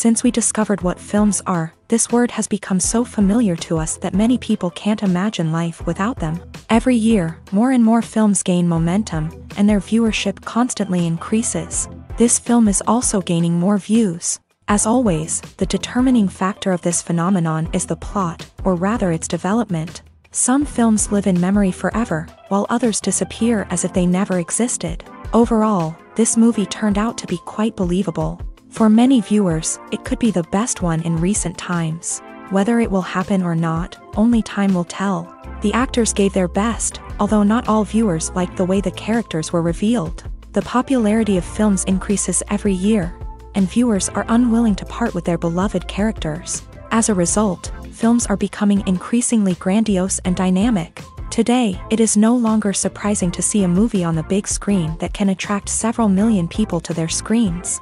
Since we discovered what films are, this word has become so familiar to us that many people can't imagine life without them. Every year, more and more films gain momentum, and their viewership constantly increases. This film is also gaining more views. As always, the determining factor of this phenomenon is the plot, or rather its development. Some films live in memory forever, while others disappear as if they never existed. Overall, this movie turned out to be quite believable. For many viewers, it could be the best one in recent times. Whether it will happen or not, only time will tell. The actors gave their best, although not all viewers liked the way the characters were revealed. The popularity of films increases every year, and viewers are unwilling to part with their beloved characters. As a result, films are becoming increasingly grandiose and dynamic. Today, it is no longer surprising to see a movie on the big screen that can attract several million people to their screens.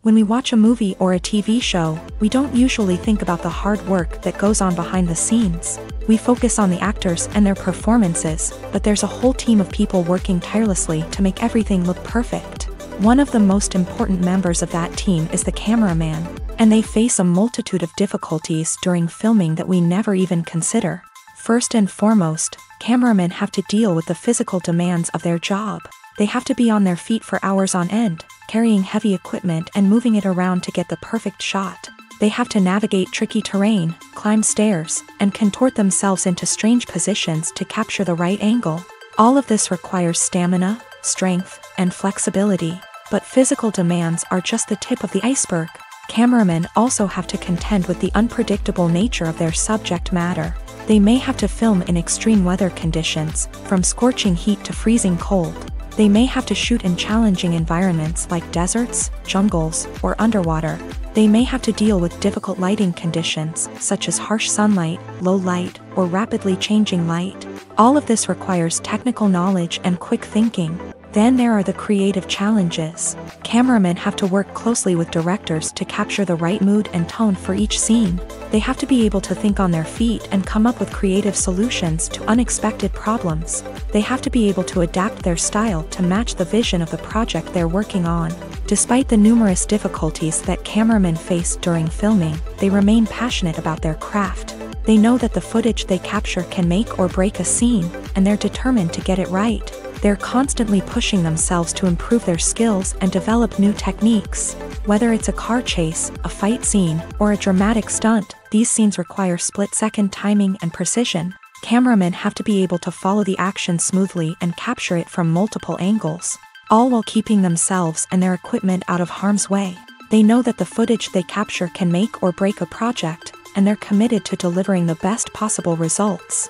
When we watch a movie or a TV show, we don't usually think about the hard work that goes on behind the scenes. We focus on the actors and their performances, but there's a whole team of people working tirelessly to make everything look perfect. One of the most important members of that team is the cameraman, and they face a multitude of difficulties during filming that we never even consider. First and foremost, cameramen have to deal with the physical demands of their job. They have to be on their feet for hours on end, carrying heavy equipment and moving it around to get the perfect shot. They have to navigate tricky terrain, climb stairs, and contort themselves into strange positions to capture the right angle. All of this requires stamina, strength, and flexibility. But physical demands are just the tip of the iceberg. Cameramen also have to contend with the unpredictable nature of their subject matter. They may have to film in extreme weather conditions, from scorching heat to freezing cold. They may have to shoot in challenging environments like deserts, jungles, or underwater. They may have to deal with difficult lighting conditions, such as harsh sunlight, low light, or rapidly changing light. All of this requires technical knowledge and quick thinking. Then there are the creative challenges. Cameramen have to work closely with directors to capture the right mood and tone for each scene. They have to be able to think on their feet and come up with creative solutions to unexpected problems. They have to be able to adapt their style to match the vision of the project they're working on. Despite the numerous difficulties that cameramen face during filming, they remain passionate about their craft. They know that the footage they capture can make or break a scene, and they're determined to get it right. They're constantly pushing themselves to improve their skills and develop new techniques. Whether it's a car chase, a fight scene, or a dramatic stunt, these scenes require split-second timing and precision. Cameramen have to be able to follow the action smoothly and capture it from multiple angles, all while keeping themselves and their equipment out of harm's way. They know that the footage they capture can make or break a project, and they're committed to delivering the best possible results.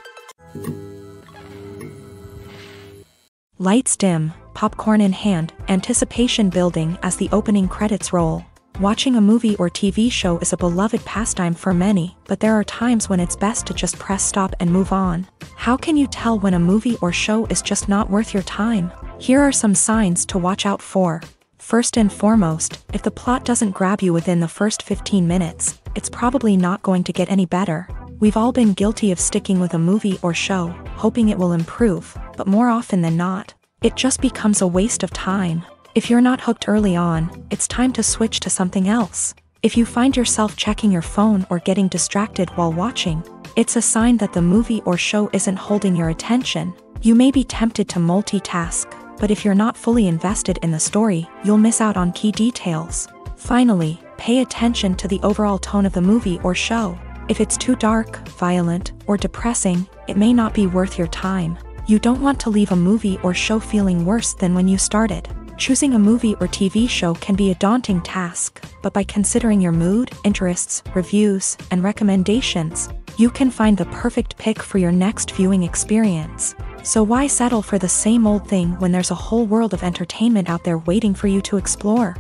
Lights dim, popcorn in hand, anticipation building as the opening credits roll. Watching a movie or TV show is a beloved pastime for many, but there are times when it's best to just press stop and move on. How can you tell when a movie or show is just not worth your time? Here are some signs to watch out for. First and foremost, if the plot doesn't grab you within the first 15 minutes, it's probably not going to get any better. We've all been guilty of sticking with a movie or show, hoping it will improve, but more often than not, it just becomes a waste of time. If you're not hooked early on, it's time to switch to something else. If you find yourself checking your phone or getting distracted while watching, it's a sign that the movie or show isn't holding your attention. You may be tempted to multitask, but if you're not fully invested in the story, you'll miss out on key details. Finally, pay attention to the overall tone of the movie or show. If it's too dark, violent, or depressing, it may not be worth your time. You don't want to leave a movie or show feeling worse than when you started. Choosing a movie or TV show can be a daunting task, but by considering your mood, interests, reviews, and recommendations, you can find the perfect pick for your next viewing experience. So why settle for the same old thing when there's a whole world of entertainment out there waiting for you to explore?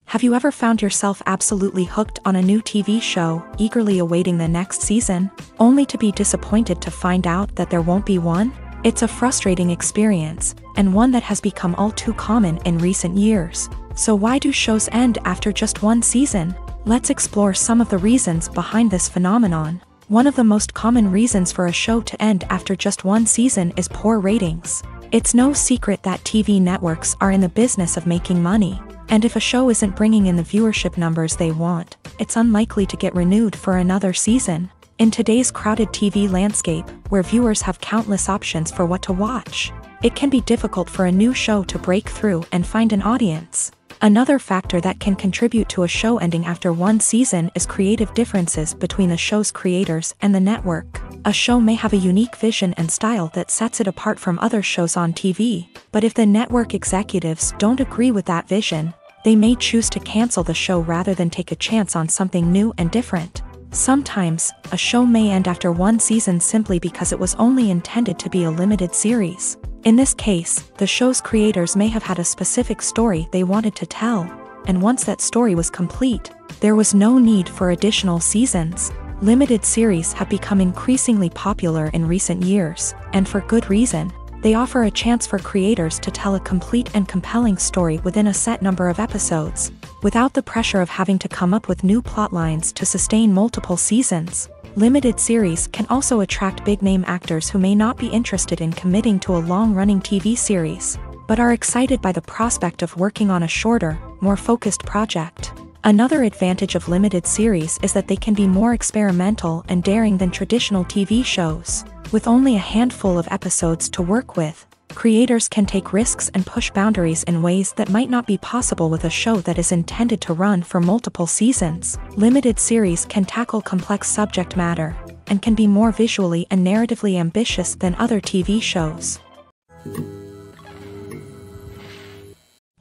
Have you ever found yourself absolutely hooked on a new TV show, eagerly awaiting the next season, only to be disappointed to find out that there won't be one? It's a frustrating experience, and one that has become all too common in recent years. So why do shows end after just one season? Let's explore some of the reasons behind this phenomenon. One of the most common reasons for a show to end after just one season is poor ratings. It's no secret that TV networks are in the business of making money, and if a show isn't bringing in the viewership numbers they want, it's unlikely to get renewed for another season. In today's crowded TV landscape, where viewers have countless options for what to watch, it can be difficult for a new show to break through and find an audience. Another factor that can contribute to a show ending after one season is creative differences between the show's creators and the network. A show may have a unique vision and style that sets it apart from other shows on TV, but if the network executives don't agree with that vision, they may choose to cancel the show rather than take a chance on something new and different. Sometimes, a show may end after one season simply because it was only intended to be a limited series. In this case, the show's creators may have had a specific story they wanted to tell, and once that story was complete, there was no need for additional seasons. Limited series have become increasingly popular in recent years, and for good reason. They offer a chance for creators to tell a complete and compelling story within a set number of episodes, without the pressure of having to come up with new plotlines to sustain multiple seasons. Limited series can also attract big-name actors who may not be interested in committing to a long-running TV series, but are excited by the prospect of working on a shorter, more focused project. Another advantage of limited series is that they can be more experimental and daring than traditional TV shows. With only a handful of episodes to work with, creators can take risks and push boundaries in ways that might not be possible with a show that is intended to run for multiple seasons. Limited series can tackle complex subject matter, and can be more visually and narratively ambitious than other TV shows.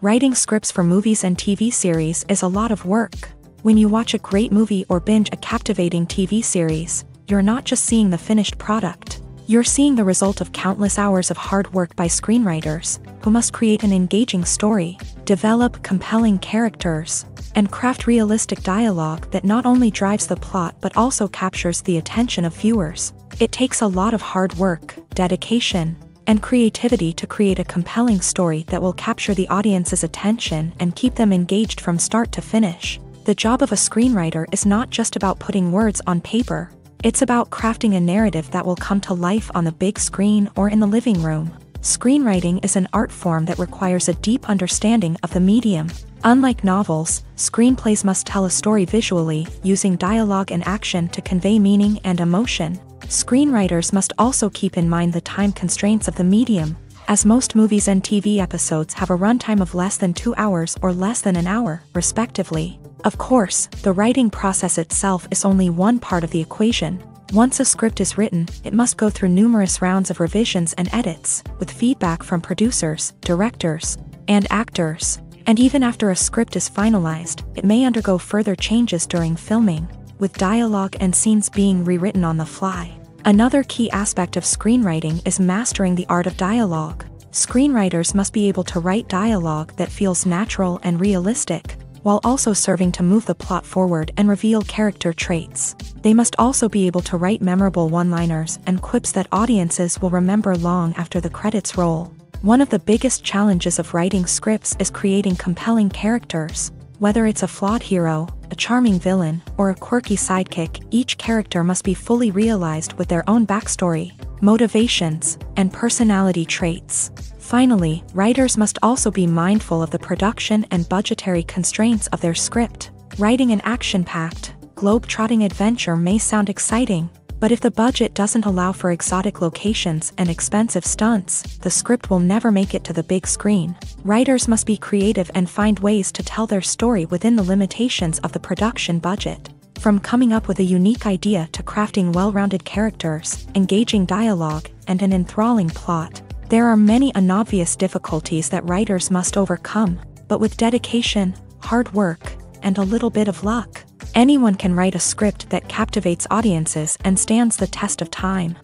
Writing scripts for movies and TV series is a lot of work. When you watch a great movie or binge a captivating TV series, you're not just seeing the finished product. You're seeing the result of countless hours of hard work by screenwriters, who must create an engaging story, develop compelling characters, and craft realistic dialogue that not only drives the plot but also captures the attention of viewers. It takes a lot of hard work, dedication, and creativity to create a compelling story that will capture the audience's attention and keep them engaged from start to finish. The job of a screenwriter is not just about putting words on paper. It's about crafting a narrative that will come to life on the big screen or in the living room. Screenwriting is an art form that requires a deep understanding of the medium. Unlike novels, screenplays must tell a story visually, using dialogue and action to convey meaning and emotion. Screenwriters must also keep in mind the time constraints of the medium, as most movies and TV episodes have a runtime of less than 2 hours or less than an hour, respectively. Of course, the writing process itself is only one part of the equation. Once a script is written, it must go through numerous rounds of revisions and edits, with feedback from producers, directors, and actors. And even after a script is finalized, it may undergo further changes during filming, with dialogue and scenes being rewritten on the fly. Another key aspect of screenwriting is mastering the art of dialogue. Screenwriters must be able to write dialogue that feels natural and realistic, while also serving to move the plot forward and reveal character traits. They must also be able to write memorable one-liners and quips that audiences will remember long after the credits roll. One of the biggest challenges of writing scripts is creating compelling characters. Whether it's a flawed hero, a charming villain, or a quirky sidekick, each character must be fully realized with their own backstory, motivations, and personality traits. Finally, writers must also be mindful of the production and budgetary constraints of their script. Writing an action-packed, globe-trotting adventure may sound exciting, but if the budget doesn't allow for exotic locations and expensive stunts, the script will never make it to the big screen. Writers must be creative and find ways to tell their story within the limitations of the production budget. From coming up with a unique idea to crafting well-rounded characters, engaging dialogue, and an enthralling plot, there are many unobvious difficulties that writers must overcome, but with dedication, hard work, and a little bit of luck, anyone can write a script that captivates audiences and stands the test of time.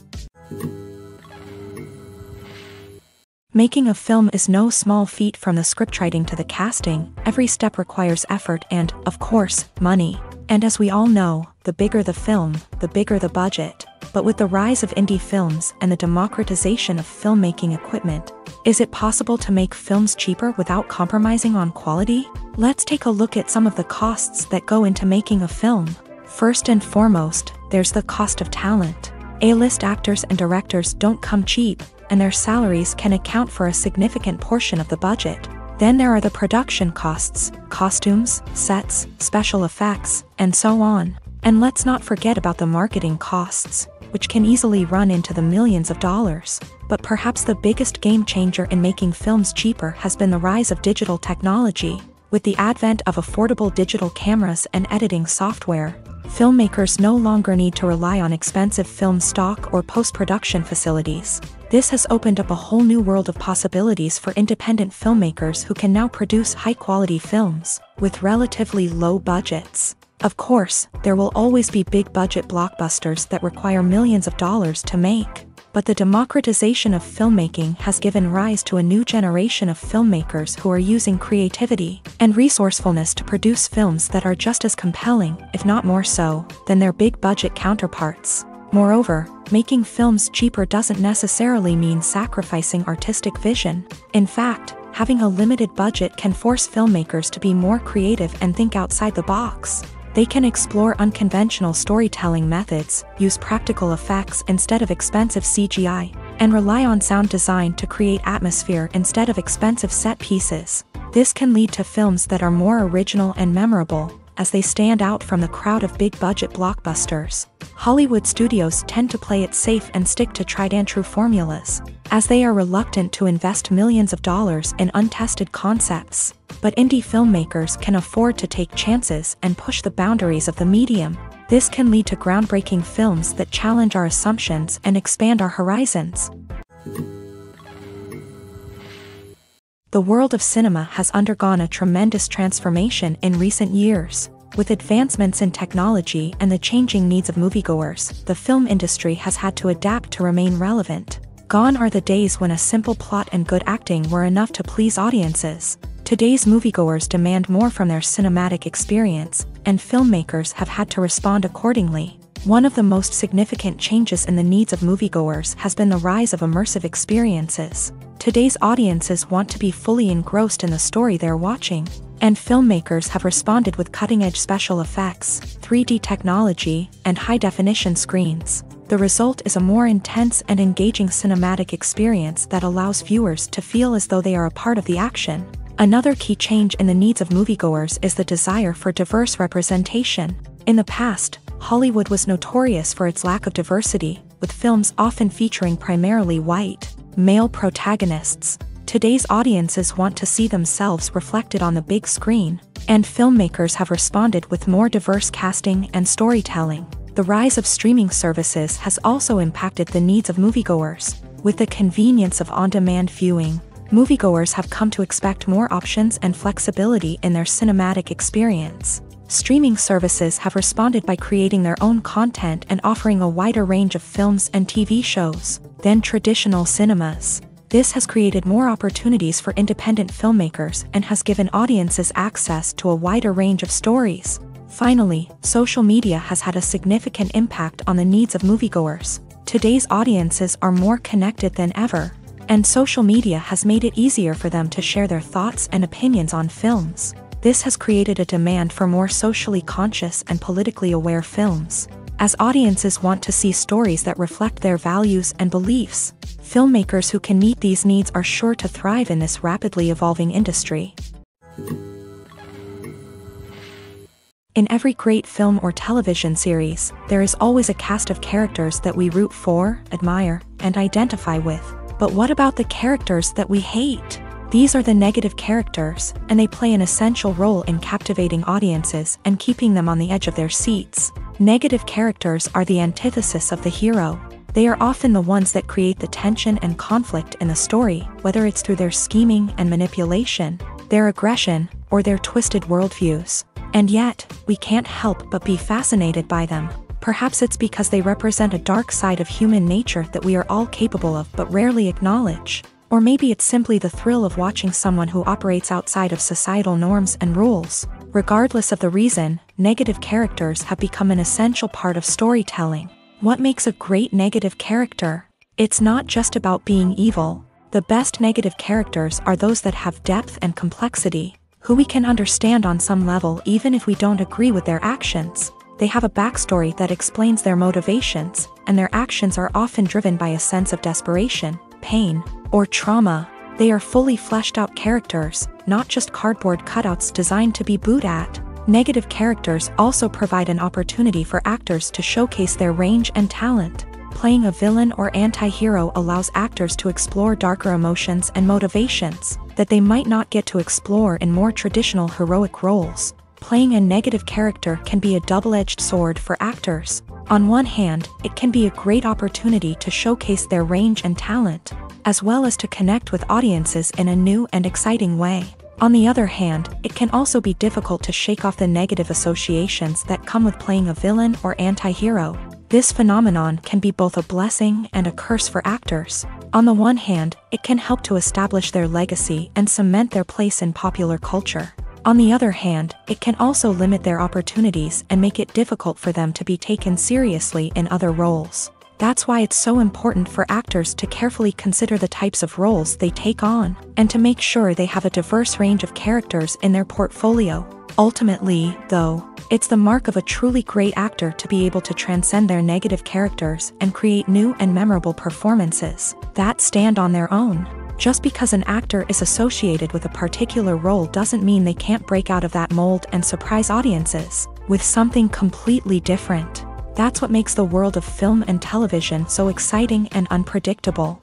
Making a film is no small feat. From the scriptwriting to the casting, every step requires effort and, of course, money. And as we all know, the bigger the film, the bigger the budget. But with the rise of indie films and the democratization of filmmaking equipment, is it possible to make films cheaper without compromising on quality? Let's take a look at some of the costs that go into making a film. First and foremost, there's the cost of talent. A-list actors and directors don't come cheap, and their salaries can account for a significant portion of the budget. Then there are the production costs, costumes, sets, special effects, and so on. And let's not forget about the marketing costs, which can easily run into the millions of dollars. But perhaps the biggest game changer in making films cheaper has been the rise of digital technology. With the advent of affordable digital cameras and editing software, filmmakers no longer need to rely on expensive film stock or post-production facilities. This has opened up a whole new world of possibilities for independent filmmakers who can now produce high-quality films with relatively low budgets. Of course, there will always be big-budget blockbusters that require millions of dollars to make. But the democratization of filmmaking has given rise to a new generation of filmmakers who are using creativity and resourcefulness to produce films that are just as compelling, if not more so, than their big-budget counterparts. Moreover, making films cheaper doesn't necessarily mean sacrificing artistic vision. In fact, having a limited budget can force filmmakers to be more creative and think outside the box. They can explore unconventional storytelling methods, use practical effects instead of expensive CGI, and rely on sound design to create atmosphere instead of expensive set pieces. This can lead to films that are more original and memorable, as they stand out from the crowd of big-budget blockbusters. Hollywood studios tend to play it safe and stick to tried-and-true formulas, as they are reluctant to invest millions of dollars in untested concepts. But indie filmmakers can afford to take chances and push the boundaries of the medium. This can lead to groundbreaking films that challenge our assumptions and expand our horizons. The world of cinema has undergone a tremendous transformation in recent years. With advancements in technology and the changing needs of moviegoers, the film industry has had to adapt to remain relevant. Gone are the days when a simple plot and good acting were enough to please audiences. Today's moviegoers demand more from their cinematic experience, and filmmakers have had to respond accordingly. One of the most significant changes in the needs of moviegoers has been the rise of immersive experiences. Today's audiences want to be fully engrossed in the story they're watching, and filmmakers have responded with cutting-edge special effects, 3D technology, and high-definition screens. The result is a more intense and engaging cinematic experience that allows viewers to feel as though they are a part of the action. Another key change in the needs of moviegoers is the desire for diverse representation. In the past, Hollywood was notorious for its lack of diversity, with films often featuring primarily white, male protagonists. Today's audiences want to see themselves reflected on the big screen, and filmmakers have responded with more diverse casting and storytelling. The rise of streaming services has also impacted the needs of moviegoers. With the convenience of on-demand viewing, moviegoers have come to expect more options and flexibility in their cinematic experience. Streaming services have responded by creating their own content and offering a wider range of films and TV shows than traditional cinemas. This has created more opportunities for independent filmmakers and has given audiences access to a wider range of stories. Finally, social media has had a significant impact on the needs of moviegoers. Today's audiences are more connected than ever, and social media has made it easier for them to share their thoughts and opinions on films. This has created a demand for more socially conscious and politically aware films. As audiences want to see stories that reflect their values and beliefs, filmmakers who can meet these needs are sure to thrive in this rapidly evolving industry. In every great film or television series, there is always a cast of characters that we root for, admire, and identify with. But what about the characters that we hate? These are the negative characters, and they play an essential role in captivating audiences and keeping them on the edge of their seats. Negative characters are the antithesis of the hero. They are often the ones that create the tension and conflict in the story, whether it's through their scheming and manipulation, their aggression, or their twisted worldviews. And yet, we can't help but be fascinated by them. Perhaps it's because they represent a dark side of human nature that we are all capable of but rarely acknowledge. Or maybe it's simply the thrill of watching someone who operates outside of societal norms and rules. Regardless of the reason, negative characters have become an essential part of storytelling. What makes a great negative character? It's not just about being evil. The best negative characters are those that have depth and complexity, who we can understand on some level even if we don't agree with their actions. They have a backstory that explains their motivations, and their actions are often driven by a sense of desperation. pain or trauma. They are fully fleshed out characters, not just cardboard cutouts designed to be booed at. Negative characters also provide an opportunity for actors to showcase their range and talent. Playing a villain or anti-hero allows actors to explore darker emotions and motivations that they might not get to explore in more traditional heroic roles. Playing a negative character can be a double-edged sword for actors. On one hand, it can be a great opportunity to showcase their range and talent, as well as to connect with audiences in a new and exciting way. On the other hand, it can also be difficult to shake off the negative associations that come with playing a villain or anti-hero. This phenomenon can be both a blessing and a curse for actors. On the one hand, it can help to establish their legacy and cement their place in popular culture. On the other hand, it can also limit their opportunities and make it difficult for them to be taken seriously in other roles. That's why it's so important for actors to carefully consider the types of roles they take on, and to make sure they have a diverse range of characters in their portfolio. Ultimately, though, it's the mark of a truly great actor to be able to transcend their negative characters and create new and memorable performances that stand on their own. Just because an actor is associated with a particular role doesn't mean they can't break out of that mold and surprise audiences with something completely different. That's what makes the world of film and television so exciting and unpredictable.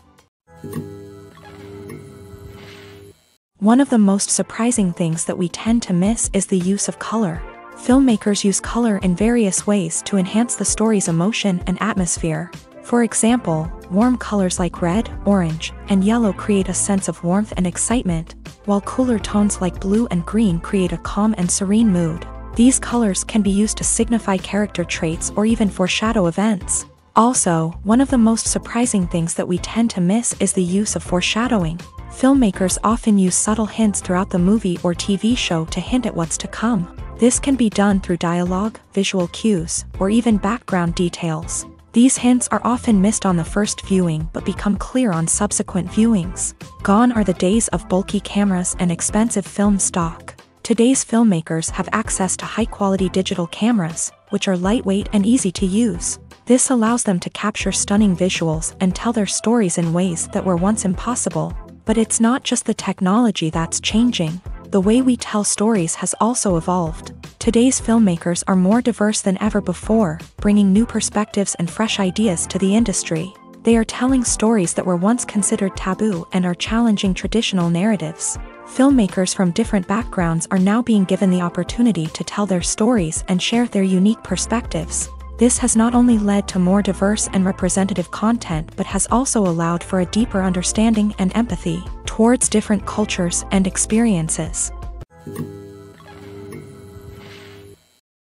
One of the most surprising things that we tend to miss is the use of color. Filmmakers use color in various ways to enhance the story's emotion and atmosphere. For example, warm colors like red, orange, and yellow create a sense of warmth and excitement, while cooler tones like blue and green create a calm and serene mood. These colors can be used to signify character traits or even foreshadow events. Also, one of the most surprising things that we tend to miss is the use of foreshadowing. Filmmakers often use subtle hints throughout the movie or TV show to hint at what's to come. This can be done through dialogue, visual cues, or even background details. These hints are often missed on the first viewing but become clear on subsequent viewings. Gone are the days of bulky cameras and expensive film stock. Today's filmmakers have access to high-quality digital cameras, which are lightweight and easy to use. This allows them to capture stunning visuals and tell their stories in ways that were once impossible. But it's not just the technology that's changing. The way we tell stories has also evolved. Today's filmmakers are more diverse than ever before, bringing new perspectives and fresh ideas to the industry. They are telling stories that were once considered taboo and are challenging traditional narratives. Filmmakers from different backgrounds are now being given the opportunity to tell their stories and share their unique perspectives. This has not only led to more diverse and representative content but has also allowed for a deeper understanding and empathy towards different cultures and experiences.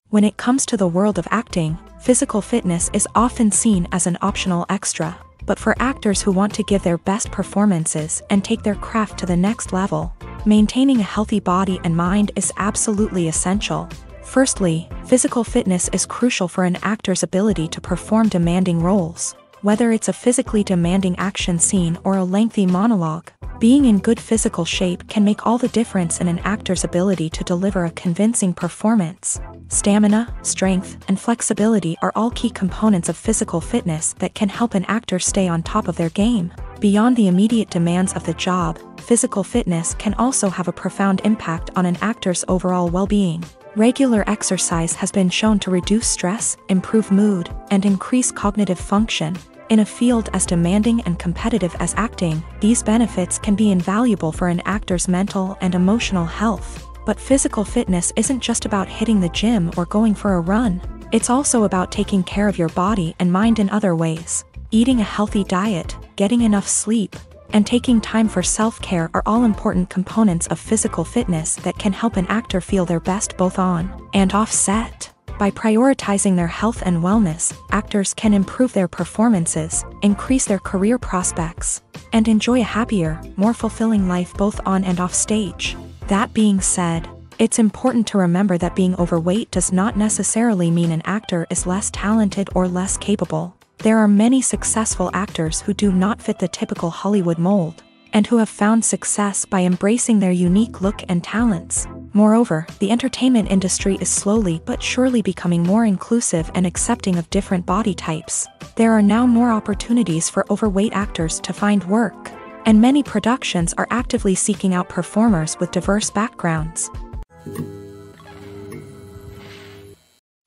When it comes to the world of acting, physical fitness is often seen as an optional extra. But for actors who want to give their best performances and take their craft to the next level, maintaining a healthy body and mind is absolutely essential. Firstly, physical fitness is crucial for an actor's ability to perform demanding roles. Whether it's a physically demanding action scene or a lengthy monologue, being in good physical shape can make all the difference in an actor's ability to deliver a convincing performance. Stamina, strength, and flexibility are all key components of physical fitness that can help an actor stay on top of their game. Beyond the immediate demands of the job, physical fitness can also have a profound impact on an actor's overall well-being. Regular exercise has been shown to reduce stress, improve mood, and increase cognitive function. In a field as demanding and competitive as acting, these benefits can be invaluable for an actor's mental and emotional health. But physical fitness isn't just about hitting the gym or going for a run. It's also about taking care of your body and mind in other ways. Eating a healthy diet, getting enough sleep, and taking time for self-care are all important components of physical fitness that can help an actor feel their best both on and off set. By prioritizing their health and wellness, actors can improve their performances, increase their career prospects, and enjoy a happier, more fulfilling life both on and off stage. That being said, it's important to remember that being overweight does not necessarily mean an actor is less talented or less capable. There are many successful actors who do not fit the typical Hollywood mold. and who have found success by embracing their unique look and talents. Moreover, the entertainment industry is slowly but surely becoming more inclusive and accepting of different body types. There are now more opportunities for overweight actors to find work, and many productions are actively seeking out performers with diverse backgrounds.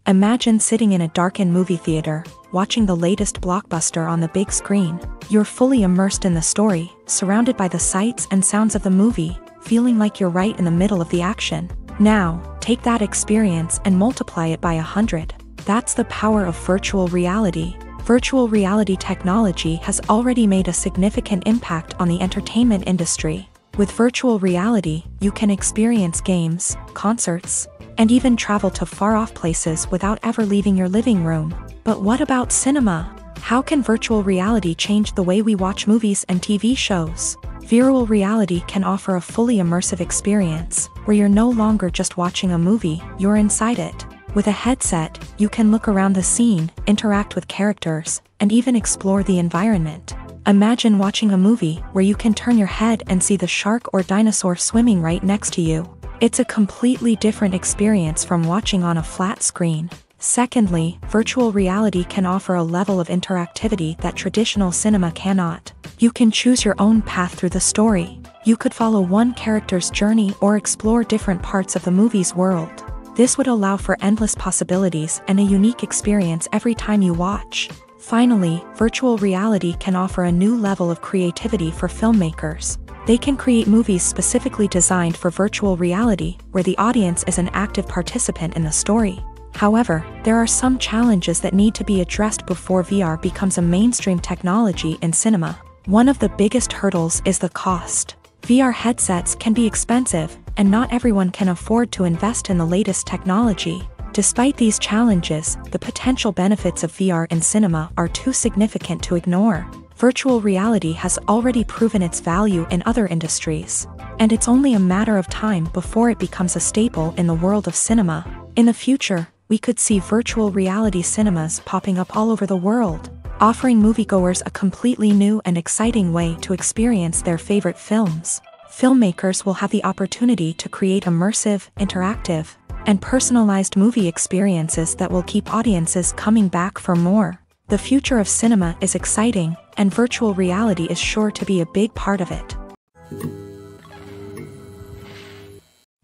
Imagine sitting in a darkened movie theater, watching the latest blockbuster on the big screen. You're fully immersed in the story, surrounded by the sights and sounds of the movie, feeling like you're right in the middle of the action. Now, take that experience and multiply it by 100. That's the power of virtual reality. Virtual reality technology has already made a significant impact on the entertainment industry. With virtual reality, you can experience games, concerts, and even travel to far-off places without ever leaving your living room. But what about cinema? How can virtual reality change the way we watch movies and TV shows? Virtual reality can offer a fully immersive experience, where you're no longer just watching a movie, you're inside it. With a headset, you can look around the scene, interact with characters, and even explore the environment. Imagine watching a movie where you can turn your head and see the shark or dinosaur swimming right next to you. It's a completely different experience from watching on a flat screen. Secondly, virtual reality can offer a level of interactivity that traditional cinema cannot. You can choose your own path through the story. You could follow one character's journey or explore different parts of the movie's world. This would allow for endless possibilities and a unique experience every time you watch. Finally, virtual reality can offer a new level of creativity for filmmakers. They can create movies specifically designed for virtual reality, where the audience is an active participant in the story. However, there are some challenges that need to be addressed before VR becomes a mainstream technology in cinema. One of the biggest hurdles is the cost. VR headsets can be expensive, and not everyone can afford to invest in the latest technology. Despite these challenges, the potential benefits of VR in cinema are too significant to ignore. Virtual reality has already proven its value in other industries, and it's only a matter of time before it becomes a staple in the world of cinema. In the future, we could see virtual reality cinemas popping up all over the world, offering moviegoers a completely new and exciting way to experience their favorite films. Filmmakers will have the opportunity to create immersive, interactive, and personalized movie experiences that will keep audiences coming back for more. The future of cinema is exciting, and virtual reality is sure to be a big part of it.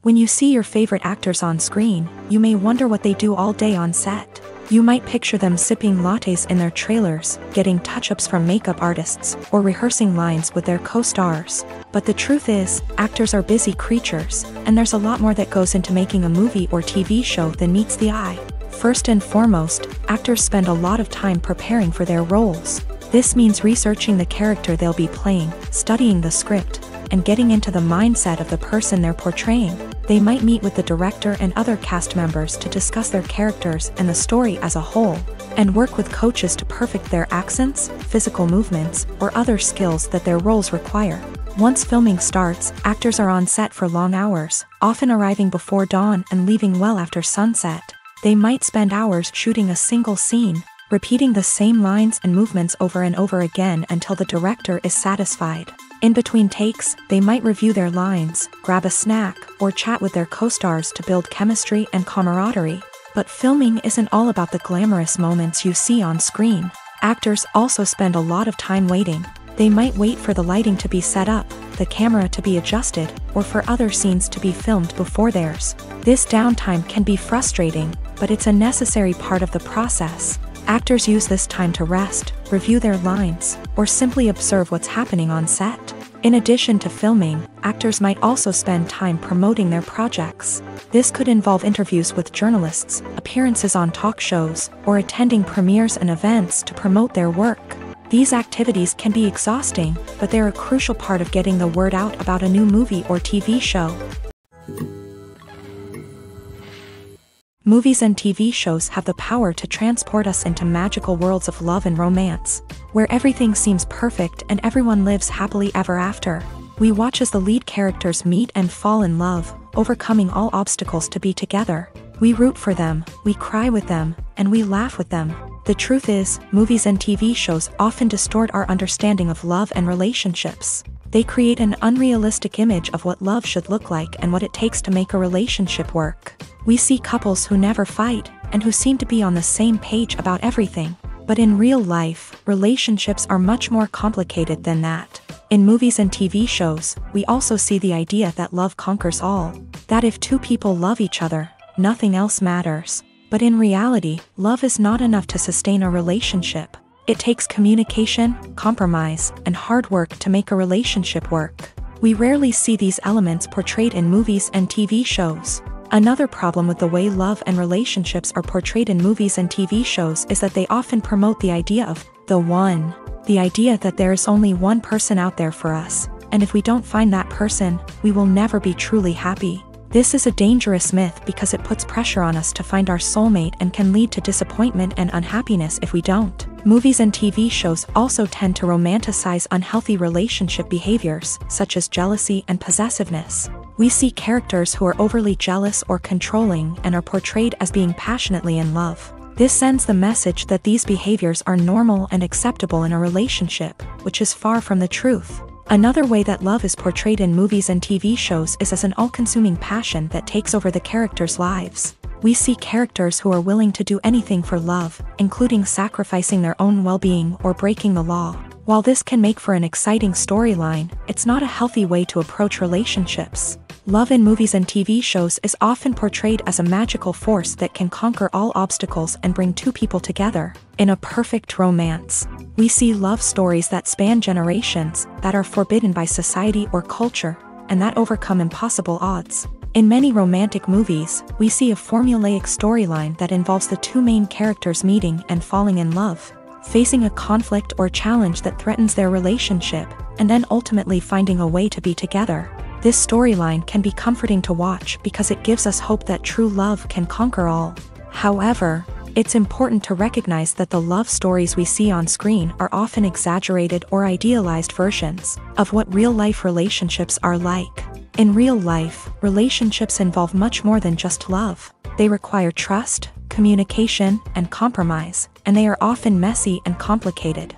When you see your favorite actors on screen, you may wonder what they do all day on set. You might picture them sipping lattes in their trailers, getting touch-ups from makeup artists, or rehearsing lines with their co-stars. But the truth is, actors are busy creatures, and there's a lot more that goes into making a movie or TV show than meets the eye. First and foremost, actors spend a lot of time preparing for their roles. This means researching the character they'll be playing, studying the script, and getting into the mindset of the person they're portraying. They might meet with the director and other cast members to discuss their characters and the story as a whole, and work with coaches to perfect their accents, physical movements, or other skills that their roles require. Once filming starts, actors are on set for long hours, often arriving before dawn and leaving well after sunset. They might spend hours shooting a single scene, repeating the same lines and movements over and over again until the director is satisfied. In between takes, they might review their lines, grab a snack, or chat with their co-stars to build chemistry and camaraderie. But filming isn't all about the glamorous moments you see on screen. Actors also spend a lot of time waiting. They might wait for the lighting to be set up, the camera to be adjusted, or for other scenes to be filmed before theirs. This downtime can be frustrating, but it's a necessary part of the process. Actors use this time to rest, review their lines, or simply observe what's happening on set. In addition to filming, actors might also spend time promoting their projects. This could involve interviews with journalists, appearances on talk shows, or attending premieres and events to promote their work. These activities can be exhausting, but they're a crucial part of getting the word out about a new movie or TV show. Movies and TV shows have the power to transport us into magical worlds of love and romance, where everything seems perfect and everyone lives happily ever after. We watch as the lead characters meet and fall in love, overcoming all obstacles to be together. We root for them, we cry with them, and we laugh with them. The truth is, movies and TV shows often distort our understanding of love and relationships. They create an unrealistic image of what love should look like and what it takes to make a relationship work. We see couples who never fight, and who seem to be on the same page about everything. But in real life, relationships are much more complicated than that. In movies and TV shows, we also see the idea that love conquers all. That if two people love each other, nothing else matters. But in reality, love is not enough to sustain a relationship. It takes communication, compromise, and hard work to make a relationship work. We rarely see these elements portrayed in movies and TV shows. Another problem with the way love and relationships are portrayed in movies and TV shows is that they often promote the idea of the one. The idea that there is only one person out there for us, and if we don't find that person, we will never be truly happy. This is a dangerous myth because it puts pressure on us to find our soulmate and can lead to disappointment and unhappiness if we don't. Movies and TV shows also tend to romanticize unhealthy relationship behaviors, such as jealousy and possessiveness. We see characters who are overly jealous or controlling and are portrayed as being passionately in love. This sends the message that these behaviors are normal and acceptable in a relationship, which is far from the truth. Another way that love is portrayed in movies and TV shows is as an all-consuming passion that takes over the characters' lives. We see characters who are willing to do anything for love, including sacrificing their own well-being or breaking the law. While this can make for an exciting storyline, it's not a healthy way to approach relationships. Love in movies and TV shows is often portrayed as a magical force that can conquer all obstacles and bring two people together. In a perfect romance, we see love stories that span generations, that are forbidden by society or culture, and that overcome impossible odds. In many romantic movies, we see a formulaic storyline that involves the two main characters meeting and falling in love, facing a conflict or challenge that threatens their relationship, and then ultimately finding a way to be together. This storyline can be comforting to watch because it gives us hope that true love can conquer all. However, it's important to recognize that the love stories we see on screen are often exaggerated or idealized versions of what real-life relationships are like. In real life, relationships involve much more than just love. They require trust, communication, and compromise, and they are often messy and complicated.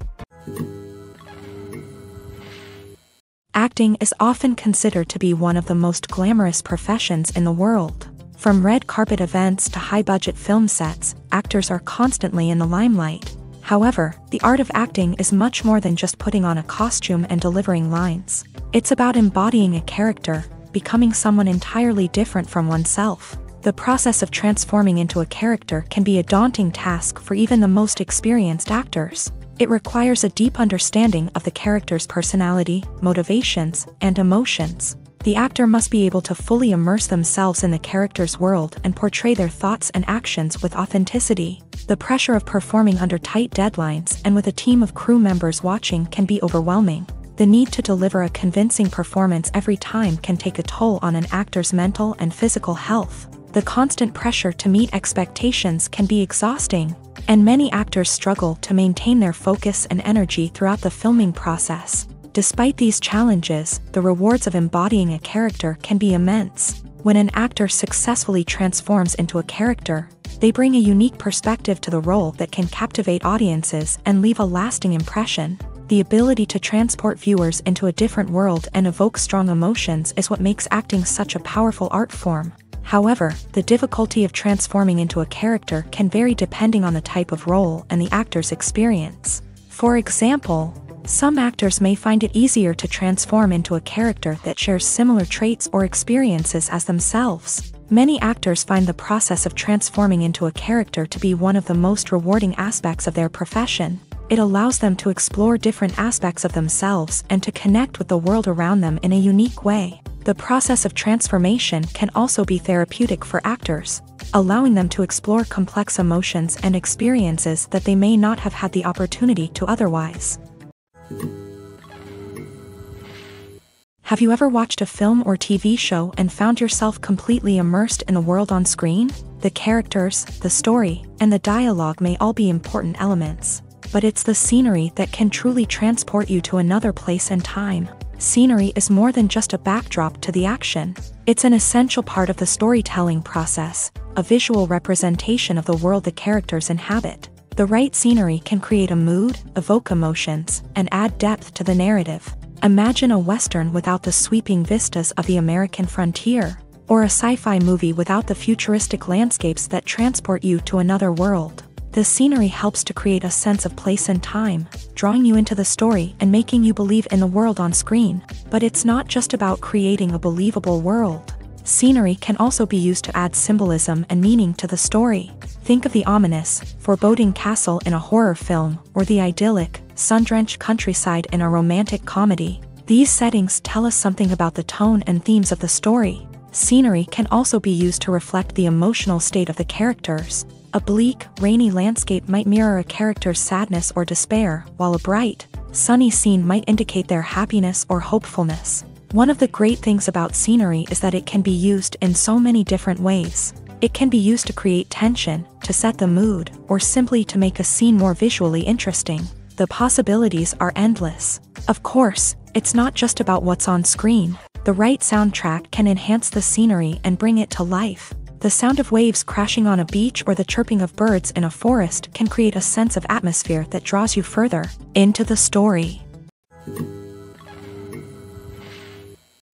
Acting is often considered to be one of the most glamorous professions in the world. From red carpet events to high-budget film sets, actors are constantly in the limelight. However, the art of acting is much more than just putting on a costume and delivering lines. It's about embodying a character, becoming someone entirely different from oneself. The process of transforming into a character can be a daunting task for even the most experienced actors. It requires a deep understanding of the character's personality, motivations, and emotions. The actor must be able to fully immerse themselves in the character's world and portray their thoughts and actions with authenticity. The pressure of performing under tight deadlines and with a team of crew members watching can be overwhelming. The need to deliver a convincing performance every time can take a toll on an actor's mental and physical health. The constant pressure to meet expectations can be exhausting, and many actors struggle to maintain their focus and energy throughout the filming process. Despite these challenges, the rewards of embodying a character can be immense. When an actor successfully transforms into a character, they bring a unique perspective to the role that can captivate audiences and leave a lasting impression. The ability to transport viewers into a different world and evoke strong emotions is what makes acting such a powerful art form. However, the difficulty of transforming into a character can vary depending on the type of role and the actor's experience. For example, some actors may find it easier to transform into a character that shares similar traits or experiences as themselves. Many actors find the process of transforming into a character to be one of the most rewarding aspects of their profession. It allows them to explore different aspects of themselves and to connect with the world around them in a unique way. The process of transformation can also be therapeutic for actors, allowing them to explore complex emotions and experiences that they may not have had the opportunity to otherwise. Have you ever watched a film or TV show and found yourself completely immersed in the world on screen? The characters, the story, and the dialogue may all be important elements, but it's the scenery that can truly transport you to another place and time. Scenery is more than just a backdrop to the action. It's an essential part of the storytelling process, a visual representation of the world the characters inhabit. The right scenery can create a mood, evoke emotions, and add depth to the narrative. Imagine a Western without the sweeping vistas of the American frontier, or a sci-fi movie without the futuristic landscapes that transport you to another world. The scenery helps to create a sense of place and time, drawing you into the story and making you believe in the world on screen. But it's not just about creating a believable world. Scenery can also be used to add symbolism and meaning to the story. Think of the ominous, foreboding castle in a horror film, or the idyllic, sun-drenched countryside in a romantic comedy. These settings tell us something about the tone and themes of the story. Scenery can also be used to reflect the emotional state of the characters. A bleak, rainy landscape might mirror a character's sadness or despair, while a bright, sunny scene might indicate their happiness or hopefulness. One of the great things about scenery is that it can be used in so many different ways. It can be used to create tension, to set the mood, or simply to make a scene more visually interesting. The possibilities are endless. Of course, it's not just about what's on screen. The right soundtrack can enhance the scenery and bring it to life. The sound of waves crashing on a beach or the chirping of birds in a forest can create a sense of atmosphere that draws you further into the story.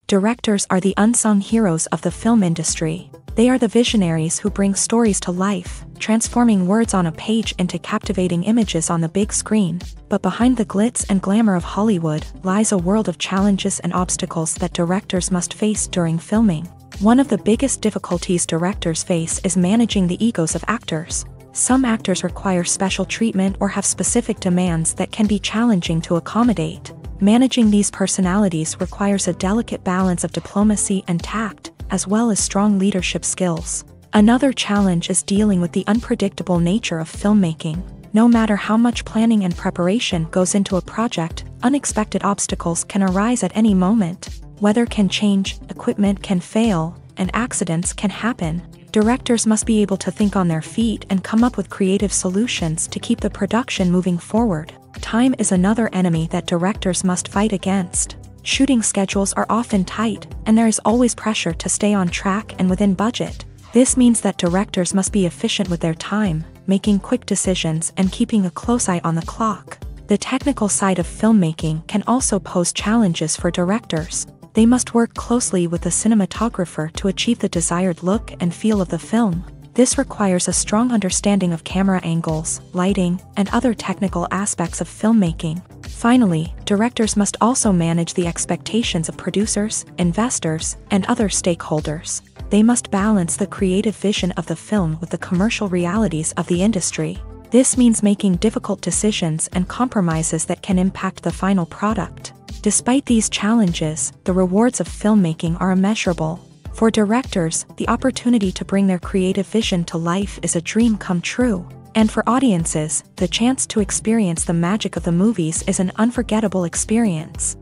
Directors are the unsung heroes of the film industry. They are the visionaries who bring stories to life, transforming words on a page into captivating images on the big screen. But behind the glitz and glamour of Hollywood lies a world of challenges and obstacles that directors must face during filming. One of the biggest difficulties directors face is managing the egos of actors. Some actors require special treatment or have specific demands that can be challenging to accommodate. Managing these personalities requires a delicate balance of diplomacy and tact, as well as strong leadership skills. Another challenge is dealing with the unpredictable nature of filmmaking. No matter how much planning and preparation goes into a project, unexpected obstacles can arise at any moment. Weather can change, equipment can fail, and accidents can happen. Directors must be able to think on their feet and come up with creative solutions to keep the production moving forward. Time is another enemy that directors must fight against. Shooting schedules are often tight, and there is always pressure to stay on track and within budget. This means that directors must be efficient with their time, making quick decisions and keeping a close eye on the clock. The technical side of filmmaking can also pose challenges for directors. They must work closely with the cinematographer to achieve the desired look and feel of the film. This requires a strong understanding of camera angles, lighting, and other technical aspects of filmmaking. Finally, directors must also manage the expectations of producers, investors, and other stakeholders. They must balance the creative vision of the film with the commercial realities of the industry. This means making difficult decisions and compromises that can impact the final product. Despite these challenges, the rewards of filmmaking are immeasurable. For directors, the opportunity to bring their creative vision to life is a dream come true. And for audiences, the chance to experience the magic of the movies is an unforgettable experience.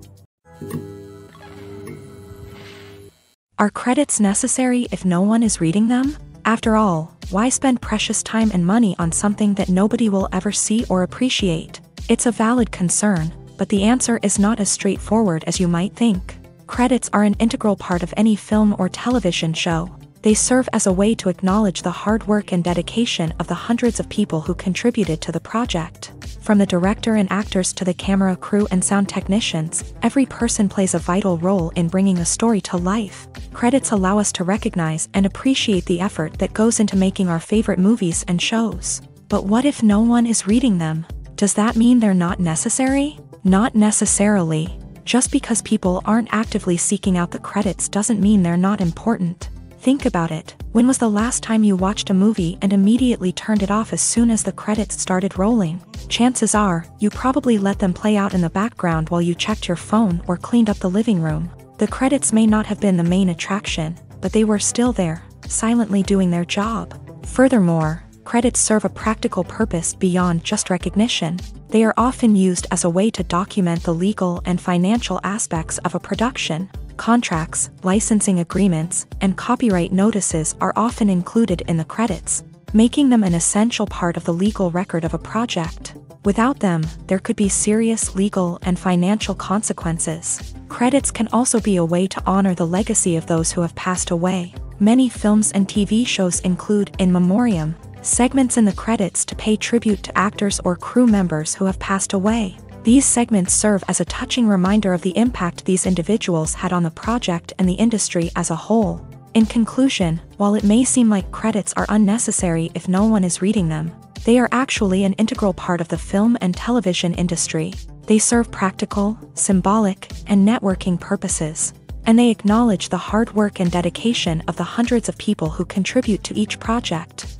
Are credits necessary if no one is reading them? After all, why spend precious time and money on something that nobody will ever see or appreciate? It's a valid concern, but the answer is not as straightforward as you might think. Credits are an integral part of any film or television show. They serve as a way to acknowledge the hard work and dedication of the hundreds of people who contributed to the project. From the director and actors to the camera crew and sound technicians, every person plays a vital role in bringing a story to life. Credits allow us to recognize and appreciate the effort that goes into making our favorite movies and shows. But what if no one is reading them? Does that mean they're not necessary? Not necessarily. Just because people aren't actively seeking out the credits doesn't mean they're not important. Think about it. When was the last time you watched a movie and immediately turned it off as soon as the credits started rolling? Chances are, you probably let them play out in the background while you checked your phone or cleaned up the living room. The credits may not have been the main attraction, but they were still there, silently doing their job. Furthermore, credits serve a practical purpose beyond just recognition. They are often used as a way to document the legal and financial aspects of a production. Contracts, licensing agreements, and copyright notices are often included in the credits, making them an essential part of the legal record of a project. Without them, there could be serious legal and financial consequences. Credits can also be a way to honor the legacy of those who have passed away. Many films and TV shows include in memoriam segments in the credits to pay tribute to actors or crew members who have passed away. These segments serve as a touching reminder of the impact these individuals had on the project and the industry as a whole. In conclusion, while it may seem like credits are unnecessary if no one is reading them, they are actually an integral part of the film and television industry. They serve practical, symbolic, and networking purposes, and they acknowledge the hard work and dedication of the hundreds of people who contribute to each project.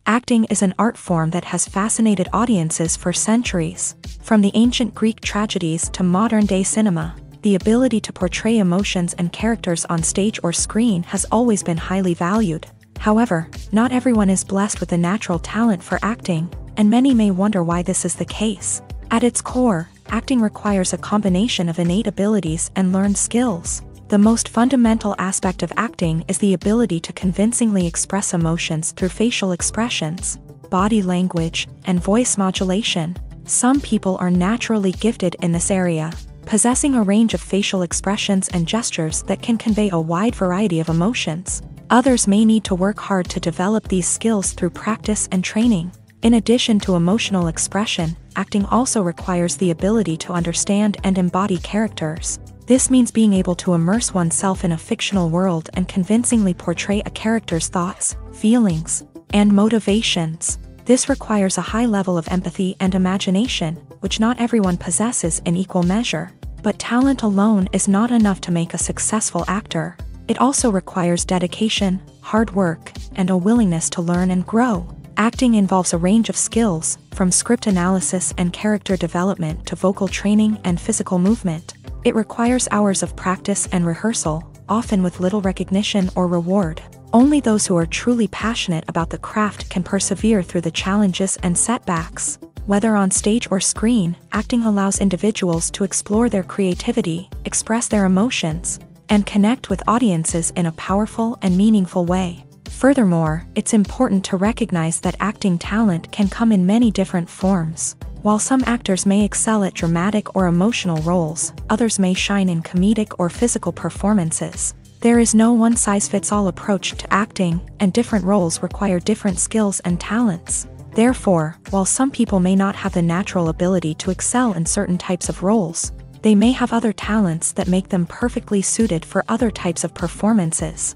Acting is an art form that has fascinated audiences for centuries. From the ancient Greek tragedies to modern-day cinema, the ability to portray emotions and characters on stage or screen has always been highly valued. However, not everyone is blessed with a natural talent for acting, and many may wonder why this is the case. At its core, acting requires a combination of innate abilities and learned skills. The most fundamental aspect of acting is the ability to convincingly express emotions through facial expressions, body language, and voice modulation. Some people are naturally gifted in this area, possessing a range of facial expressions and gestures that can convey a wide variety of emotions. Others may need to work hard to develop these skills through practice and training. In addition to emotional expression, acting also requires the ability to understand and embody characters. This means being able to immerse oneself in a fictional world and convincingly portray a character's thoughts, feelings, and motivations. This requires a high level of empathy and imagination, which not everyone possesses in equal measure. But talent alone is not enough to make a successful actor. It also requires dedication, hard work, and a willingness to learn and grow. Acting involves a range of skills, from script analysis and character development to vocal training and physical movement. It requires hours of practice and rehearsal, often with little recognition or reward. Only those who are truly passionate about the craft can persevere through the challenges and setbacks. Whether on stage or screen, acting allows individuals to explore their creativity, express their emotions, and connect with audiences in a powerful and meaningful way. Furthermore, it's important to recognize that acting talent can come in many different forms. While some actors may excel at dramatic or emotional roles, others may shine in comedic or physical performances. There is no one-size-fits-all approach to acting, and different roles require different skills and talents. Therefore, while some people may not have the natural ability to excel in certain types of roles, they may have other talents that make them perfectly suited for other types of performances.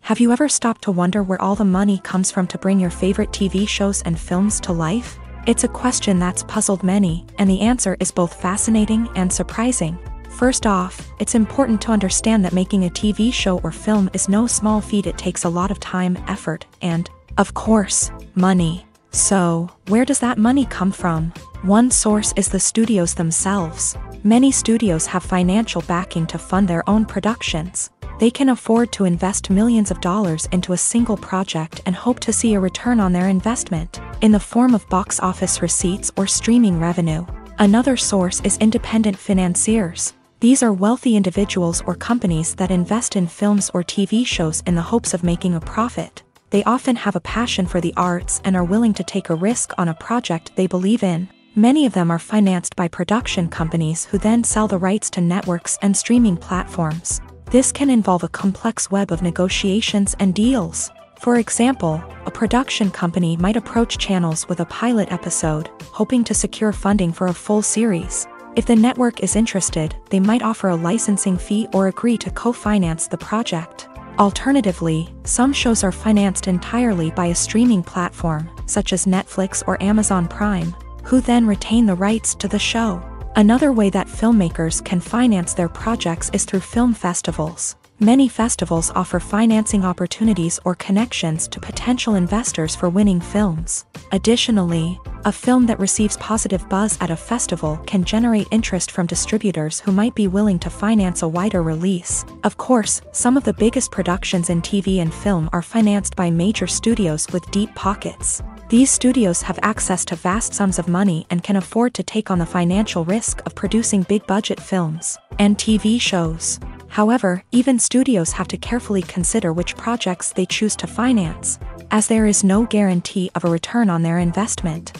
Have you ever stopped to wonder where all the money comes from to bring your favorite TV shows and films to life? It's a question that's puzzled many, and the answer is both fascinating and surprising. First off, it's important to understand that making a TV show or film is no small feat. It takes a lot of time, effort, and, of course, money. So, where does that money come from? One source is the studios themselves. Many studios have financial backing to fund their own productions. They can afford to invest millions of dollars into a single project and hope to see a return on their investment, in the form of box office receipts or streaming revenue. Another source is independent financiers. These are wealthy individuals or companies that invest in films or TV shows in the hopes of making a profit. They often have a passion for the arts and are willing to take a risk on a project they believe in. Many of them are financed by production companies who then sell the rights to networks and streaming platforms. This can involve a complex web of negotiations and deals. For example, a production company might approach channels with a pilot episode, hoping to secure funding for a full series. If the network is interested, they might offer a licensing fee or agree to co-finance the project. Alternatively, some shows are financed entirely by a streaming platform, such as Netflix or Amazon Prime, who then retain the rights to the show. Another way that filmmakers can finance their projects is through film festivals. Many festivals offer financing opportunities or connections to potential investors for winning films. Additionally, a film that receives positive buzz at a festival can generate interest from distributors who might be willing to finance a wider release. Of course, some of the biggest productions in TV and film are financed by major studios with deep pockets. These studios have access to vast sums of money and can afford to take on the financial risk of producing big-budget films and TV shows. However, even studios have to carefully consider which projects they choose to finance, as there is no guarantee of a return on their investment.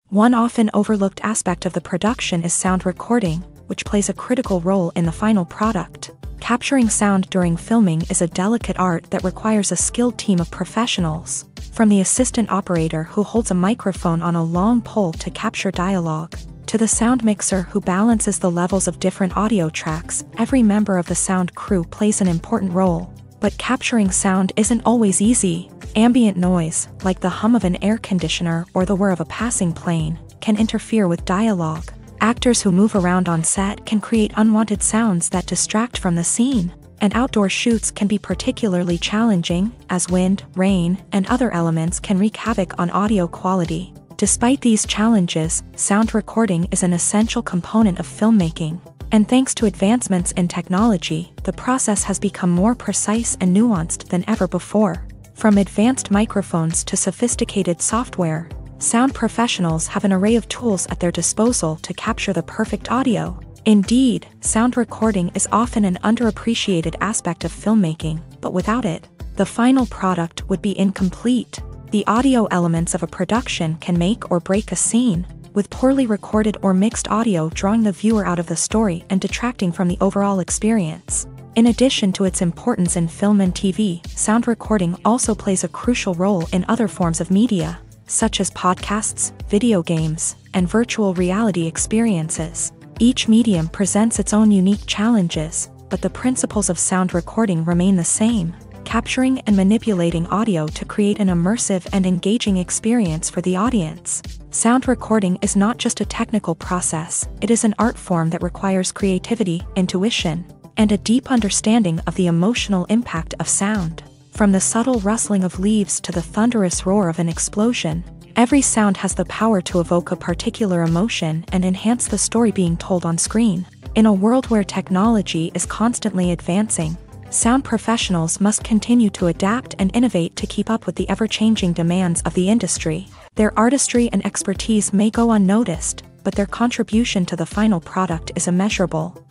One often overlooked aspect of the production is sound recording, which plays a critical role in the final product. Capturing sound during filming is a delicate art that requires a skilled team of professionals. From the assistant operator who holds a microphone on a long pole to capture dialogue, to the sound mixer who balances the levels of different audio tracks, every member of the sound crew plays an important role. But capturing sound isn't always easy. Ambient noise, like the hum of an air conditioner or the whir of a passing plane, can interfere with dialogue. Actors who move around on set can create unwanted sounds that distract from the scene. And outdoor shoots can be particularly challenging, as wind, rain, and other elements can wreak havoc on audio quality. Despite these challenges, sound recording is an essential component of filmmaking. And thanks to advancements in technology, the process has become more precise and nuanced than ever before. From advanced microphones to sophisticated software, sound professionals have an array of tools at their disposal to capture the perfect audio. Indeed, sound recording is often an underappreciated aspect of filmmaking, but without it, the final product would be incomplete. The audio elements of a production can make or break a scene, with poorly recorded or mixed audio drawing the viewer out of the story and detracting from the overall experience. In addition to its importance in film and TV, sound recording also plays a crucial role in other forms of media, such as podcasts, video games, and virtual reality experiences. Each medium presents its own unique challenges, but the principles of sound recording remain the same: capturing and manipulating audio to create an immersive and engaging experience for the audience. Sound recording is not just a technical process, it is an art form that requires creativity, intuition, and a deep understanding of the emotional impact of sound. From the subtle rustling of leaves to the thunderous roar of an explosion, every sound has the power to evoke a particular emotion and enhance the story being told on screen. In a world where technology is constantly advancing, sound professionals must continue to adapt and innovate to keep up with the ever-changing demands of the industry. Their artistry and expertise may go unnoticed, but their contribution to the final product is immeasurable.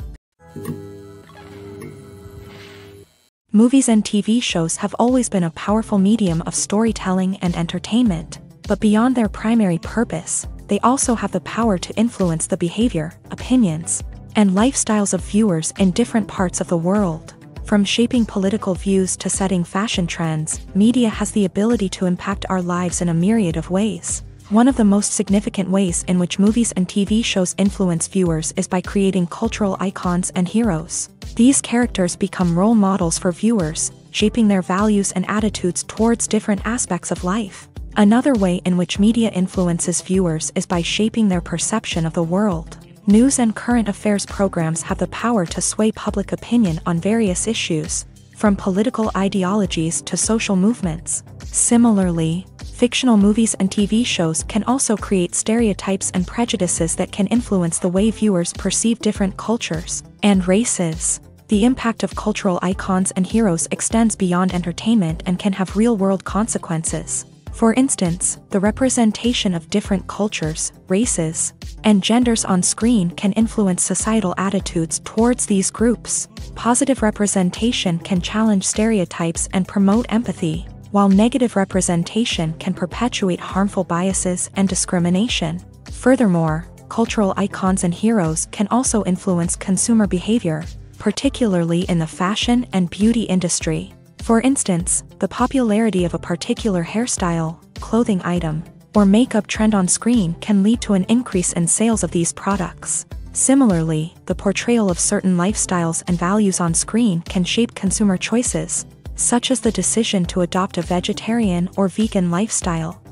Movies and TV shows have always been a powerful medium of storytelling and entertainment, but beyond their primary purpose, they also have the power to influence the behavior, opinions, and lifestyles of viewers in different parts of the world. From shaping political views to setting fashion trends, media has the ability to impact our lives in a myriad of ways. One of the most significant ways in which movies and TV shows influence viewers is by creating cultural icons and heroes. These characters become role models for viewers, shaping their values and attitudes towards different aspects of life. Another way in which media influences viewers is by shaping their perception of the world. News and current affairs programs have the power to sway public opinion on various issues, from political ideologies to social movements. Similarly, fictional movies and TV shows can also create stereotypes and prejudices that can influence the way viewers perceive different cultures and races. The impact of cultural icons and heroes extends beyond entertainment and can have real-world consequences. For instance, the representation of different cultures, races, and genders on screen can influence societal attitudes towards these groups. Positive representation can challenge stereotypes and promote empathy, while negative representation can perpetuate harmful biases and discrimination. Furthermore, cultural icons and heroes can also influence consumer behavior, particularly in the fashion and beauty industry. For instance, the popularity of a particular hairstyle, clothing item, or makeup trend on screen can lead to an increase in sales of these products. Similarly, the portrayal of certain lifestyles and values on screen can shape consumer choices, such as the decision to adopt a vegetarian or vegan lifestyle.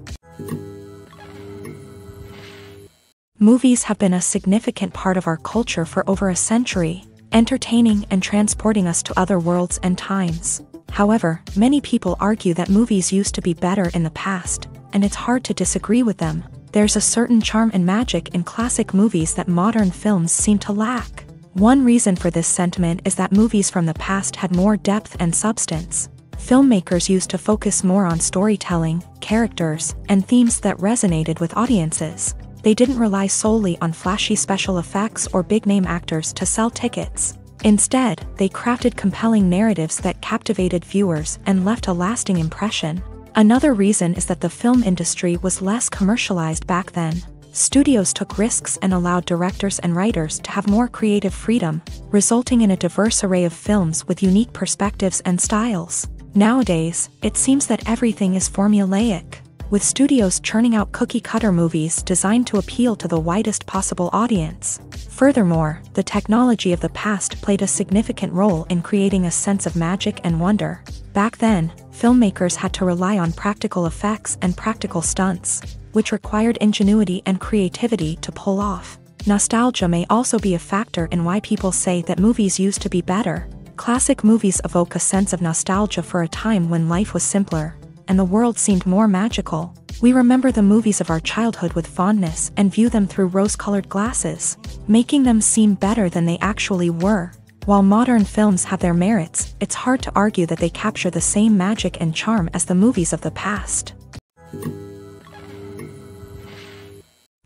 Movies have been a significant part of our culture for over a century, entertaining and transporting us to other worlds and times. However, many people argue that movies used to be better in the past, and it's hard to disagree with them. There's a certain charm and magic in classic movies that modern films seem to lack. One reason for this sentiment is that movies from the past had more depth and substance. Filmmakers used to focus more on storytelling, characters, and themes that resonated with audiences. They didn't rely solely on flashy special effects or big-name actors to sell tickets. Instead, they crafted compelling narratives that captivated viewers and left a lasting impression. Another reason is that the film industry was less commercialized back then. Studios took risks and allowed directors and writers to have more creative freedom, resulting in a diverse array of films with unique perspectives and styles. Nowadays, it seems that everything is formulaic, with studios churning out cookie-cutter movies designed to appeal to the widest possible audience. Furthermore, the technology of the past played a significant role in creating a sense of magic and wonder. Back then, filmmakers had to rely on practical effects and practical stunts, which required ingenuity and creativity to pull off. Nostalgia may also be a factor in why people say that movies used to be better. Classic movies evoke a sense of nostalgia for a time when life was simpler, and the world seemed more magical. We remember the movies of our childhood with fondness and view them through rose-colored glasses, making them seem better than they actually were. While modern films have their merits, it's hard to argue that they capture the same magic and charm as the movies of the past.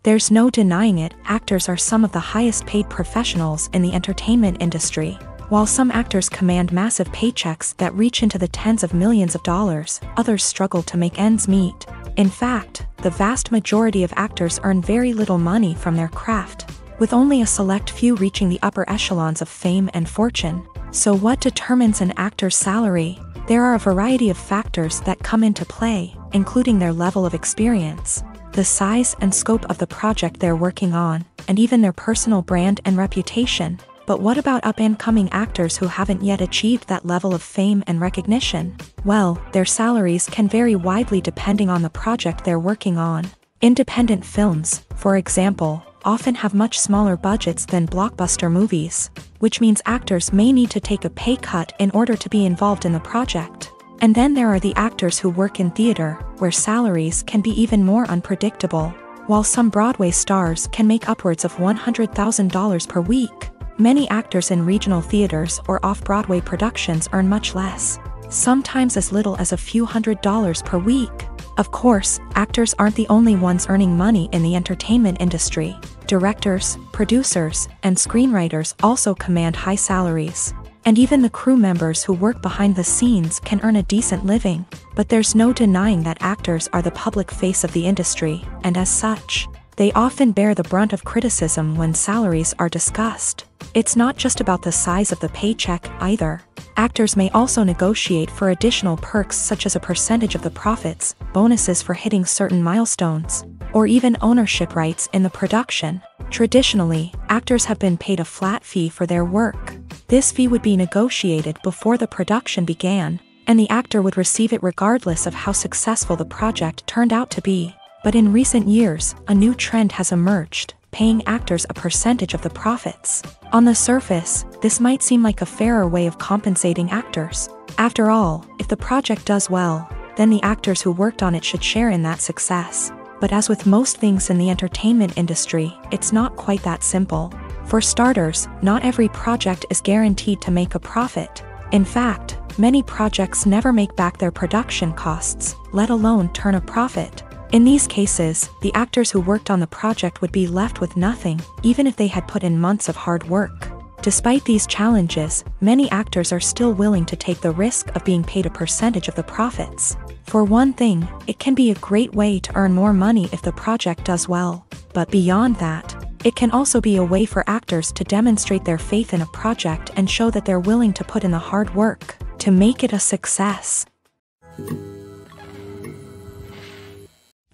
There's no denying it, actors are some of the highest paid professionals in the entertainment industry. While some actors command massive paychecks that reach into the tens of millions of dollars, others struggle to make ends meet. In fact, the vast majority of actors earn very little money from their craft, with only a select few reaching the upper echelons of fame and fortune. So what determines an actor's salary? There are a variety of factors that come into play, including their level of experience, the size and scope of the project they're working on, and even their personal brand and reputation. But what about up-and-coming actors who haven't yet achieved that level of fame and recognition? Well, their salaries can vary widely depending on the project they're working on. Independent films, for example, often have much smaller budgets than blockbuster movies, which means actors may need to take a pay cut in order to be involved in the project. And then there are the actors who work in theater, where salaries can be even more unpredictable. While some Broadway stars can make upwards of $100,000 per week, many actors in regional theaters or off-Broadway productions earn much less, sometimes as little as a few $100s per week. Of course, actors aren't the only ones earning money in the entertainment industry. Directors, producers, and screenwriters also command high salaries. And even the crew members who work behind the scenes can earn a decent living. But there's no denying that actors are the public face of the industry, and as such, they often bear the brunt of criticism when salaries are discussed. It's not just about the size of the paycheck, either. Actors may also negotiate for additional perks such as a percentage of the profits, bonuses for hitting certain milestones, or even ownership rights in the production. Traditionally, actors have been paid a flat fee for their work. This fee would be negotiated before the production began, and the actor would receive it regardless of how successful the project turned out to be. But in recent years, a new trend has emerged, paying actors a percentage of the profits. On the surface, this might seem like a fairer way of compensating actors. After all, if the project does well, then the actors who worked on it should share in that success. But as with most things in the entertainment industry, it's not quite that simple. For starters, not every project is guaranteed to make a profit. In fact, many projects never make back their production costs, let alone turn a profit. In these cases, the actors who worked on the project would be left with nothing, even if they had put in months of hard work. Despite these challenges, many actors are still willing to take the risk of being paid a percentage of the profits. For one thing, it can be a great way to earn more money if the project does well. But beyond that, it can also be a way for actors to demonstrate their faith in a project and show that they're willing to put in the hard work to make it a success.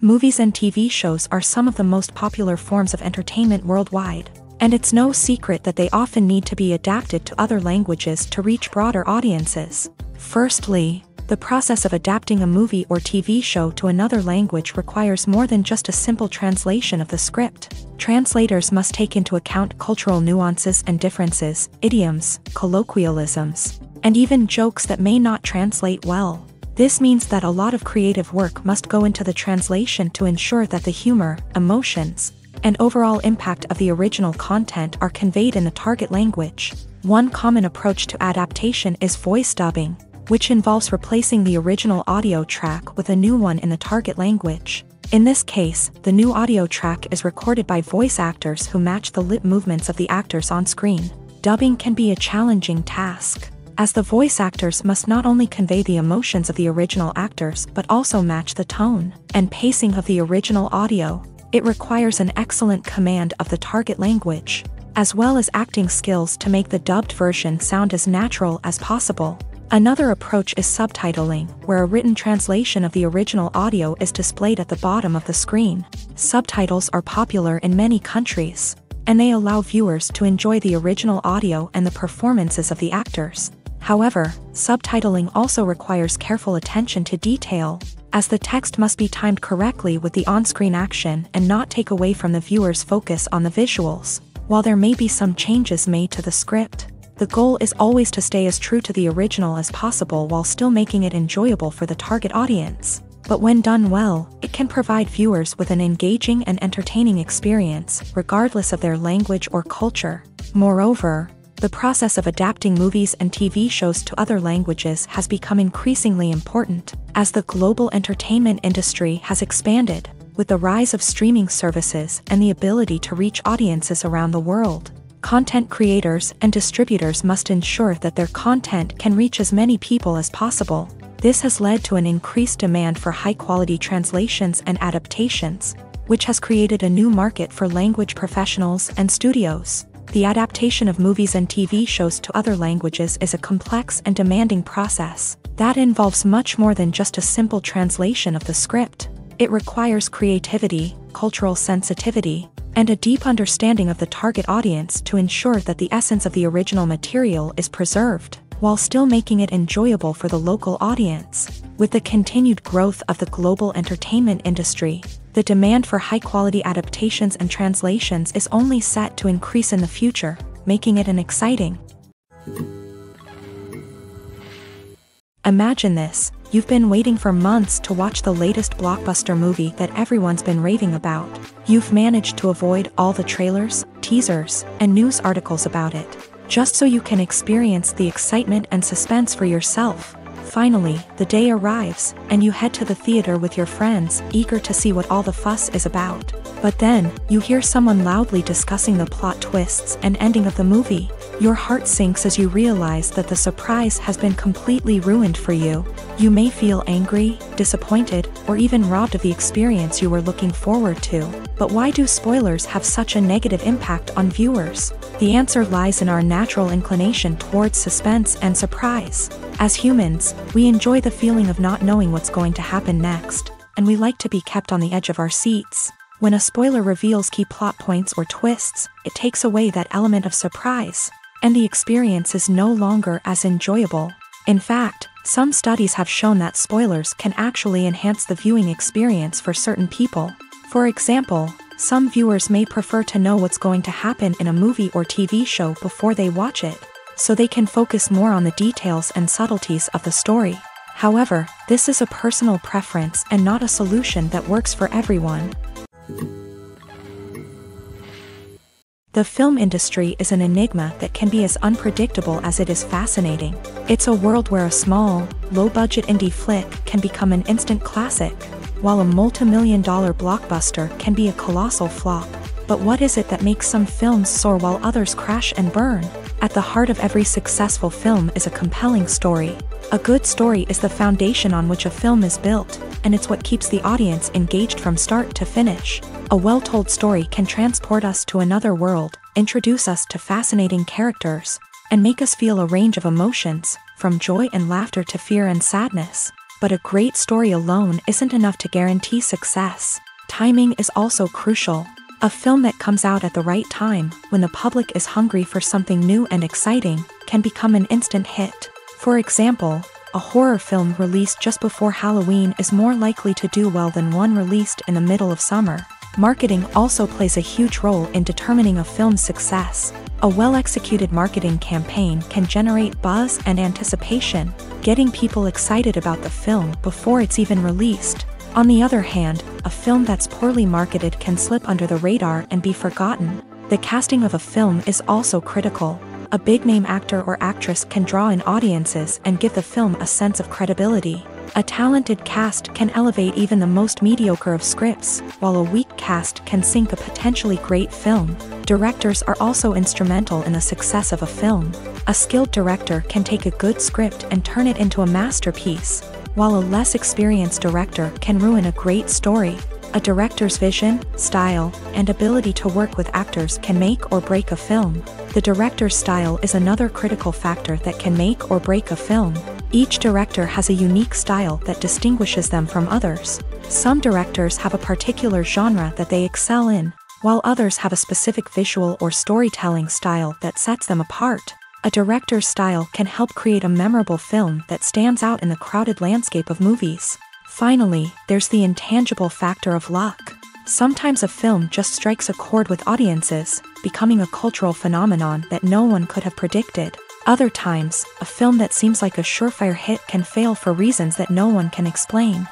Movies and TV shows are some of the most popular forms of entertainment worldwide, and it's no secret that they often need to be adapted to other languages to reach broader audiences. Firstly, the process of adapting a movie or TV show to another language requires more than just a simple translation of the script. Translators must take into account cultural nuances and differences, idioms, colloquialisms, and even jokes that may not translate well. This means that a lot of creative work must go into the translation to ensure that the humor, emotions, and overall impact of the original content are conveyed in the target language. One common approach to adaptation is voice dubbing, which involves replacing the original audio track with a new one in the target language. In this case, the new audio track is recorded by voice actors who match the lip movements of the actors on screen. Dubbing can be a challenging task, as the voice actors must not only convey the emotions of the original actors but also match the tone and pacing of the original audio. It requires an excellent command of the target language, as well as acting skills to make the dubbed version sound as natural as possible. Another approach is subtitling, where a written translation of the original audio is displayed at the bottom of the screen. Subtitles are popular in many countries, and they allow viewers to enjoy the original audio and the performances of the actors. However, subtitling also requires careful attention to detail, as the text must be timed correctly with the on-screen action and not take away from the viewer's focus on the visuals. While there may be some changes made to the script, the goal is always to stay as true to the original as possible while still making it enjoyable for the target audience. But when done well, it can provide viewers with an engaging and entertaining experience, regardless of their language or culture. Moreover, the process of adapting movies and TV shows to other languages has become increasingly important, as the global entertainment industry has expanded, with the rise of streaming services and the ability to reach audiences around the world. Content creators and distributors must ensure that their content can reach as many people as possible. This has led to an increased demand for high-quality translations and adaptations, which has created a new market for language professionals and studios. The adaptation of movies and TV shows to other languages is a complex and demanding process that involves much more than just a simple translation of the script. It requires creativity, cultural sensitivity, and a deep understanding of the target audience to ensure that the essence of the original material is preserved, while still making it enjoyable for the local audience. With the continued growth of the global entertainment industry, the demand for high-quality adaptations and translations is only set to increase in the future, making it an exciting. Imagine this: you've been waiting for months to watch the latest blockbuster movie that everyone's been raving about. You've managed to avoid all the trailers, teasers, and news articles about it, just so you can experience the excitement and suspense for yourself. Finally, the day arrives, and you head to the theater with your friends, eager to see what all the fuss is about. But then, you hear someone loudly discussing the plot twists and ending of the movie. Your heart sinks as you realize that the surprise has been completely ruined for you. You may feel angry, disappointed, or even robbed of the experience you were looking forward to. But why do spoilers have such a negative impact on viewers? The answer lies in our natural inclination towards suspense and surprise. As humans, we enjoy the feeling of not knowing what's going to happen next, and we like to be kept on the edge of our seats. When a spoiler reveals key plot points or twists, it takes away that element of surprise, and the experience is no longer as enjoyable. In fact, some studies have shown that spoilers can actually enhance the viewing experience for certain people. For example, some viewers may prefer to know what's going to happen in a movie or TV show before they watch it, so they can focus more on the details and subtleties of the story. However, this is a personal preference and not a solution that works for everyone. The film industry is an enigma that can be as unpredictable as it is fascinating. It's a world where a small, low-budget indie flick can become an instant classic, while a multi-million-dollar blockbuster can be a colossal flop. But what is it that makes some films soar while others crash and burn? At the heart of every successful film is a compelling story. A good story is the foundation on which a film is built, and it's what keeps the audience engaged from start to finish. A well-told story can transport us to another world, introduce us to fascinating characters, and make us feel a range of emotions, from joy and laughter to fear and sadness. But a great story alone isn't enough to guarantee success. Timing is also crucial. A film that comes out at the right time, when the public is hungry for something new and exciting, can become an instant hit. For example, a horror film released just before Halloween is more likely to do well than one released in the middle of summer. Marketing also plays a huge role in determining a film's success. A well-executed marketing campaign can generate buzz and anticipation, getting people excited about the film before it's even released. On the other hand, a film that's poorly marketed can slip under the radar and be forgotten. The casting of a film is also critical. A big-name actor or actress can draw in audiences and give the film a sense of credibility. A talented cast can elevate even the most mediocre of scripts, while a weak cast can sink a potentially great film. Directors are also instrumental in the success of a film. A skilled director can take a good script and turn it into a masterpiece, while a less experienced director can ruin a great story. A director's vision, style, and ability to work with actors can make or break a film. The director's style is another critical factor that can make or break a film. Each director has a unique style that distinguishes them from others. Some directors have a particular genre that they excel in, while others have a specific visual or storytelling style that sets them apart. A director's style can help create a memorable film that stands out in the crowded landscape of movies. Finally, there's the intangible factor of luck. Sometimes a film just strikes a chord with audiences, becoming a cultural phenomenon that no one could have predicted. Other times, a film that seems like a surefire hit can fail for reasons that no one can explain.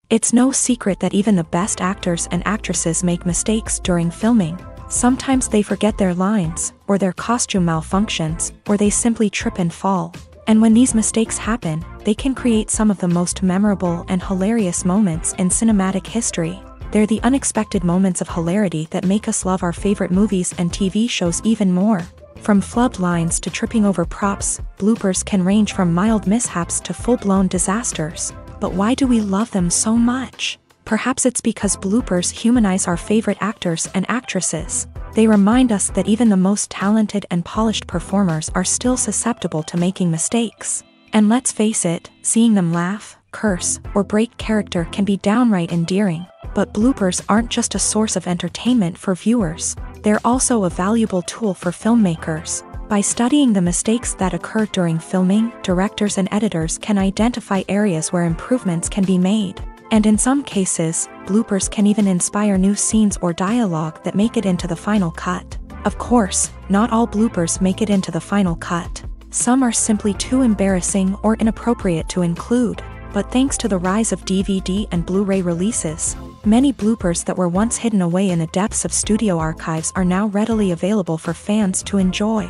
It's no secret that even the best actors and actresses make mistakes during filming. Sometimes they forget their lines, or their costume malfunctions, or they simply trip and fall. And when these mistakes happen, they can create some of the most memorable and hilarious moments in cinematic history. They're the unexpected moments of hilarity that make us love our favorite movies and TV shows even more. From flubbed lines to tripping over props, bloopers can range from mild mishaps to full-blown disasters. But why do we love them so much? Perhaps it's because bloopers humanize our favorite actors and actresses. They remind us that even the most talented and polished performers are still susceptible to making mistakes. And let's face it, seeing them laugh, curse, or break character can be downright endearing. But bloopers aren't just a source of entertainment for viewers. They're also a valuable tool for filmmakers. By studying the mistakes that occur during filming, directors and editors can identify areas where improvements can be made. And in some cases, bloopers can even inspire new scenes or dialogue that make it into the final cut. Of course, not all bloopers make it into the final cut. Some are simply too embarrassing or inappropriate to include. But thanks to the rise of DVD and Blu-ray releases, many bloopers that were once hidden away in the depths of studio archives are now readily available for fans to enjoy.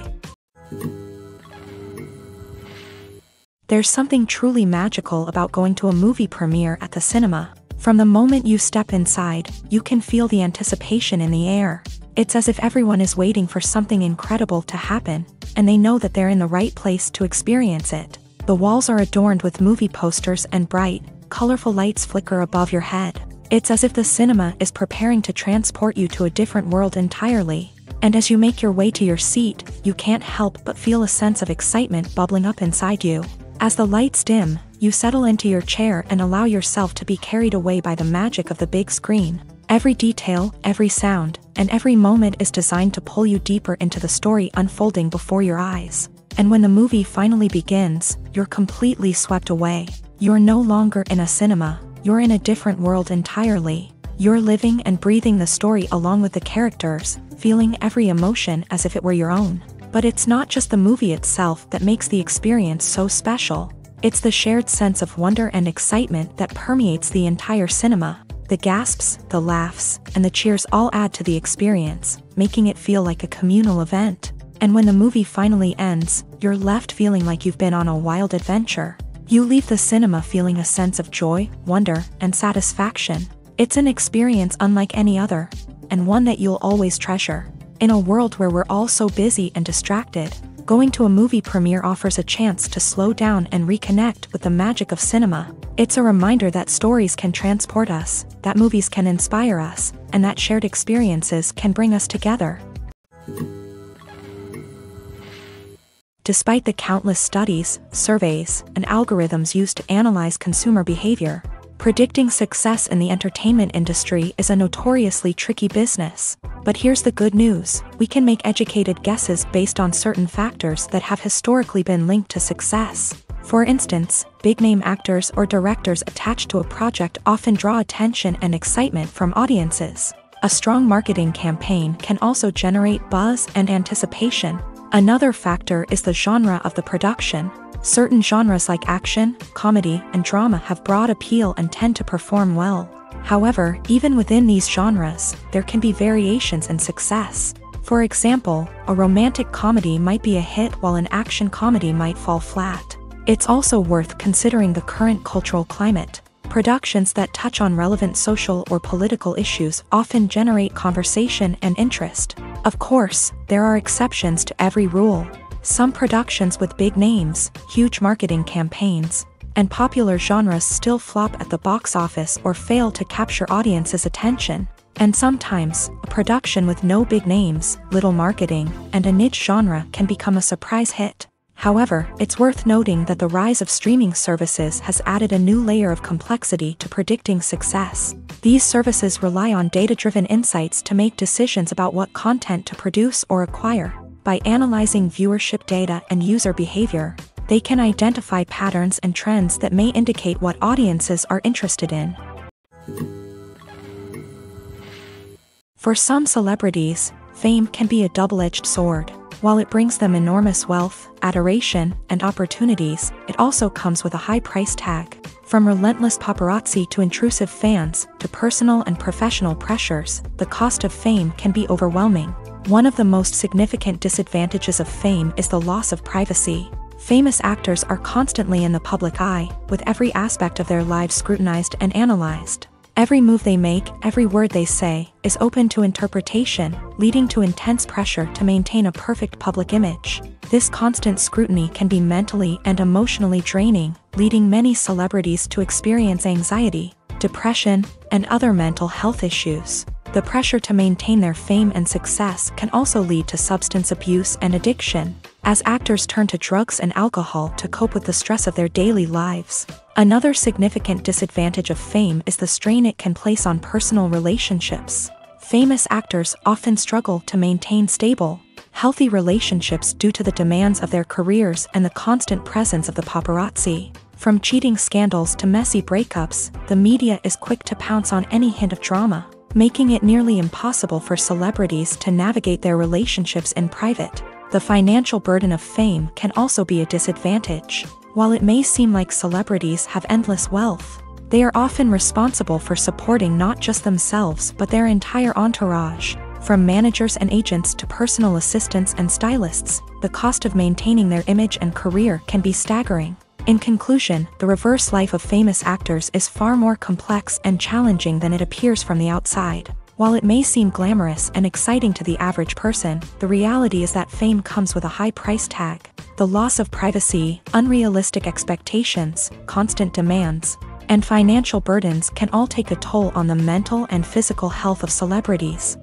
There's something truly magical about going to a movie premiere at the cinema. From the moment you step inside, you can feel the anticipation in the air. It's as if everyone is waiting for something incredible to happen, and they know that they're in the right place to experience it. The walls are adorned with movie posters and bright, colorful lights flicker above your head. It's as if the cinema is preparing to transport you to a different world entirely. And as you make your way to your seat, you can't help but feel a sense of excitement bubbling up inside you. As the lights dim, you settle into your chair and allow yourself to be carried away by the magic of the big screen. Every detail, every sound, and every moment is designed to pull you deeper into the story unfolding before your eyes. And when the movie finally begins, you're completely swept away. You're no longer in a cinema, you're in a different world entirely. You're living and breathing the story along with the characters, feeling every emotion as if it were your own. But it's not just the movie itself that makes the experience so special. It's the shared sense of wonder and excitement that permeates the entire cinema. The gasps, the laughs, and the cheers all add to the experience, making it feel like a communal event. And when the movie finally ends, you're left feeling like you've been on a wild adventure. You leave the cinema feeling a sense of joy, wonder, and satisfaction. It's an experience unlike any other, and one that you'll always treasure. In a world where we're all so busy and distracted, going to a movie premiere offers a chance to slow down and reconnect with the magic of cinema. It's a reminder that stories can transport us, that movies can inspire us, and that shared experiences can bring us together. Despite the countless studies, surveys, and algorithms used to analyze consumer behavior, predicting success in the entertainment industry is a notoriously tricky business. But here's the good news: we can make educated guesses based on certain factors that have historically been linked to success. For instance, big-name actors or directors attached to a project often draw attention and excitement from audiences. A strong marketing campaign can also generate buzz and anticipation. Another factor is the genre of the production. Certain genres like action, comedy, and drama have broad appeal and tend to perform well. However, even within these genres, there can be variations in success. For example, a romantic comedy might be a hit while an action comedy might fall flat. It's also worth considering the current cultural climate. Productions that touch on relevant social or political issues often generate conversation and interest. Of course, there are exceptions to every rule. Some productions with big names, huge marketing campaigns, and popular genres still flop at the box office or fail to capture audiences' attention. And sometimes, a production with no big names, little marketing, and a niche genre can become a surprise hit. However, it's worth noting that the rise of streaming services has added a new layer of complexity to predicting success. These services rely on data-driven insights to make decisions about what content to produce or acquire. By analyzing viewership data and user behavior, they can identify patterns and trends that may indicate what audiences are interested in. For some celebrities, fame can be a double-edged sword. While it brings them enormous wealth, adoration, and opportunities, it also comes with a high price tag. From relentless paparazzi to intrusive fans, to personal and professional pressures, the cost of fame can be overwhelming. One of the most significant disadvantages of fame is the loss of privacy. Famous actors are constantly in the public eye, with every aspect of their lives scrutinized and analyzed. Every move they make, every word they say, is open to interpretation, leading to intense pressure to maintain a perfect public image. This constant scrutiny can be mentally and emotionally draining, leading many celebrities to experience anxiety, depression, and other mental health issues. The pressure to maintain their fame and success can also lead to substance abuse and addiction, as actors turn to drugs and alcohol to cope with the stress of their daily lives. Another significant disadvantage of fame is the strain it can place on personal relationships. Famous actors often struggle to maintain stable, healthy relationships due to the demands of their careers and the constant presence of the paparazzi. From cheating scandals to messy breakups, the media is quick to pounce on any hint of drama, making it nearly impossible for celebrities to navigate their relationships in private. The financial burden of fame can also be a disadvantage. While it may seem like celebrities have endless wealth, they are often responsible for supporting not just themselves but their entire entourage. From managers and agents to personal assistants and stylists, the cost of maintaining their image and career can be staggering. In conclusion, the reverse life of famous actors is far more complex and challenging than it appears from the outside. While it may seem glamorous and exciting to the average person, the reality is that fame comes with a high price tag. The loss of privacy, unrealistic expectations, constant demands, and financial burdens can all take a toll on the mental and physical health of celebrities.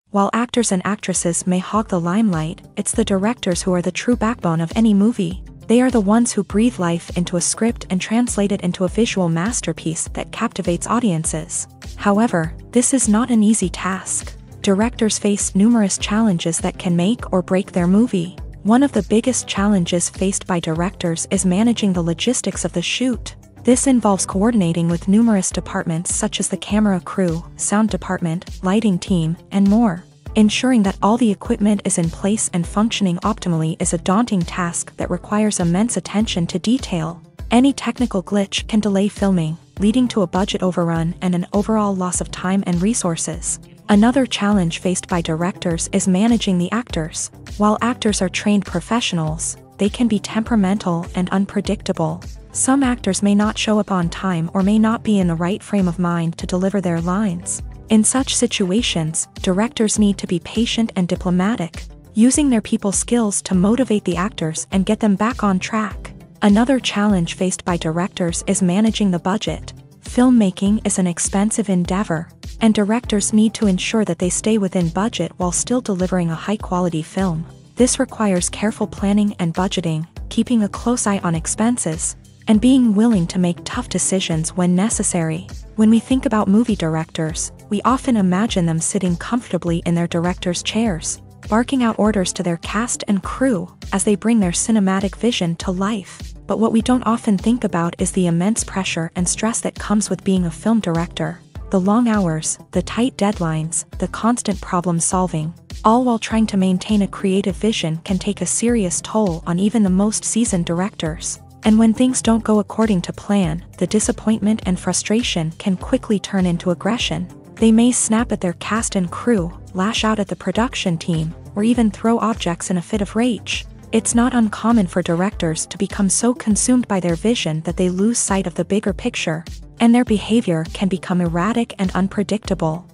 While actors and actresses may hog the limelight, it's the directors who are the true backbone of any movie. They are the ones who breathe life into a script and translate it into a visual masterpiece that captivates audiences. However, this is not an easy task. Directors face numerous challenges that can make or break their movie. One of the biggest challenges faced by directors is managing the logistics of the shoot. This involves coordinating with numerous departments such as the camera crew, sound department, lighting team, and more. Ensuring that all the equipment is in place and functioning optimally is a daunting task that requires immense attention to detail. Any technical glitch can delay filming, leading to a budget overrun and an overall loss of time and resources. Another challenge faced by directors is managing the actors. While actors are trained professionals, they can be temperamental and unpredictable. Some actors may not show up on time or may not be in the right frame of mind to deliver their lines. In such situations, directors need to be patient and diplomatic, using their people skills to motivate the actors and get them back on track. Another challenge faced by directors is managing the budget. Filmmaking is an expensive endeavor, and directors need to ensure that they stay within budget while still delivering a high-quality film. This requires careful planning and budgeting, keeping a close eye on expenses, and being willing to make tough decisions when necessary. When we think about movie directors, we often imagine them sitting comfortably in their director's chairs, barking out orders to their cast and crew as they bring their cinematic vision to life. But what we don't often think about is the immense pressure and stress that comes with being a film director. The long hours, the tight deadlines, the constant problem solving, all while trying to maintain a creative vision can take a serious toll on even the most seasoned directors. And when things don't go according to plan, the disappointment and frustration can quickly turn into aggression. They may snap at their cast and crew, lash out at the production team, or even throw objects in a fit of rage. It's not uncommon for directors to become so consumed by their vision that they lose sight of the bigger picture, and their behavior can become erratic and unpredictable.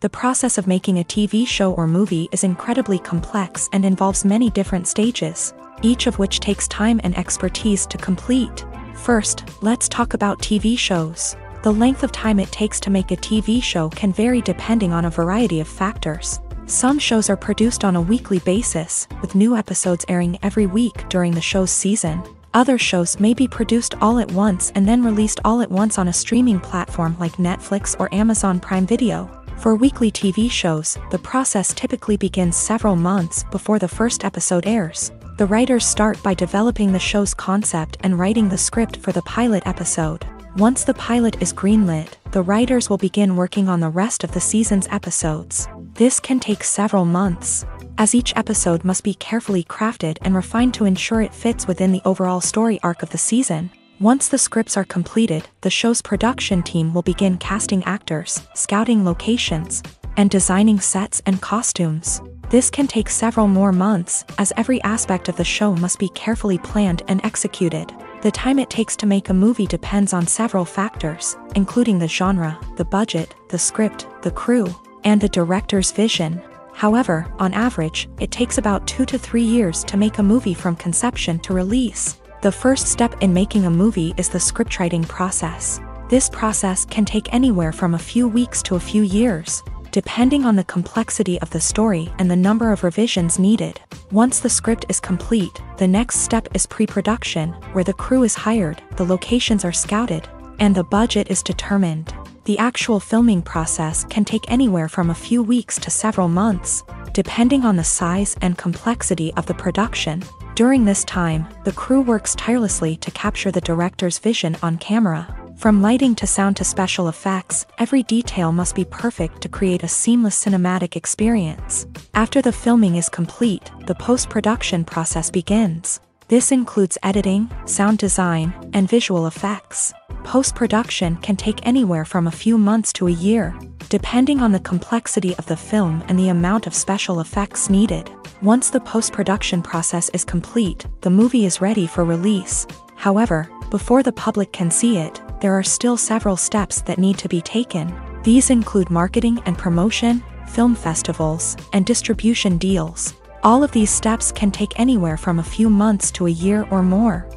The process of making a TV show or movie is incredibly complex and involves many different stages, each of which takes time and expertise to complete. First, let's talk about TV shows. The length of time it takes to make a TV show can vary depending on a variety of factors. Some shows are produced on a weekly basis, with new episodes airing every week during the show's season. Other shows may be produced all at once and then released all at once on a streaming platform like Netflix or Amazon Prime Video. For weekly TV shows, the process typically begins several months before the first episode airs. The writers start by developing the show's concept and writing the script for the pilot episode. Once the pilot is greenlit, the writers will begin working on the rest of the season's episodes. This can take several months, as each episode must be carefully crafted and refined to ensure it fits within the overall story arc of the season. Once the scripts are completed, the show's production team will begin casting actors, scouting locations, and designing sets and costumes. This can take several more months, as every aspect of the show must be carefully planned and executed. The time it takes to make a movie depends on several factors, including the genre, the budget, the script, the crew, and the director's vision. However, on average, it takes about 2 to 3 years to make a movie from conception to release. The first step in making a movie is the scriptwriting process. This process can take anywhere from a few weeks to a few years, depending on the complexity of the story and the number of revisions needed. Once the script is complete, the next step is pre-production, where the crew is hired, the locations are scouted, and the budget is determined. The actual filming process can take anywhere from a few weeks to several months, depending on the size and complexity of the production. During this time, the crew works tirelessly to capture the director's vision on camera. From lighting to sound to special effects, every detail must be perfect to create a seamless cinematic experience. After the filming is complete, the post-production process begins. This includes editing, sound design, and visual effects. Post-production can take anywhere from a few months to a year, depending on the complexity of the film and the amount of special effects needed. Once the post-production process is complete, the movie is ready for release. However, before the public can see it, there are still several steps that need to be taken. These include marketing and promotion, film festivals, and distribution deals. All of these steps can take anywhere from a few months to a year or more.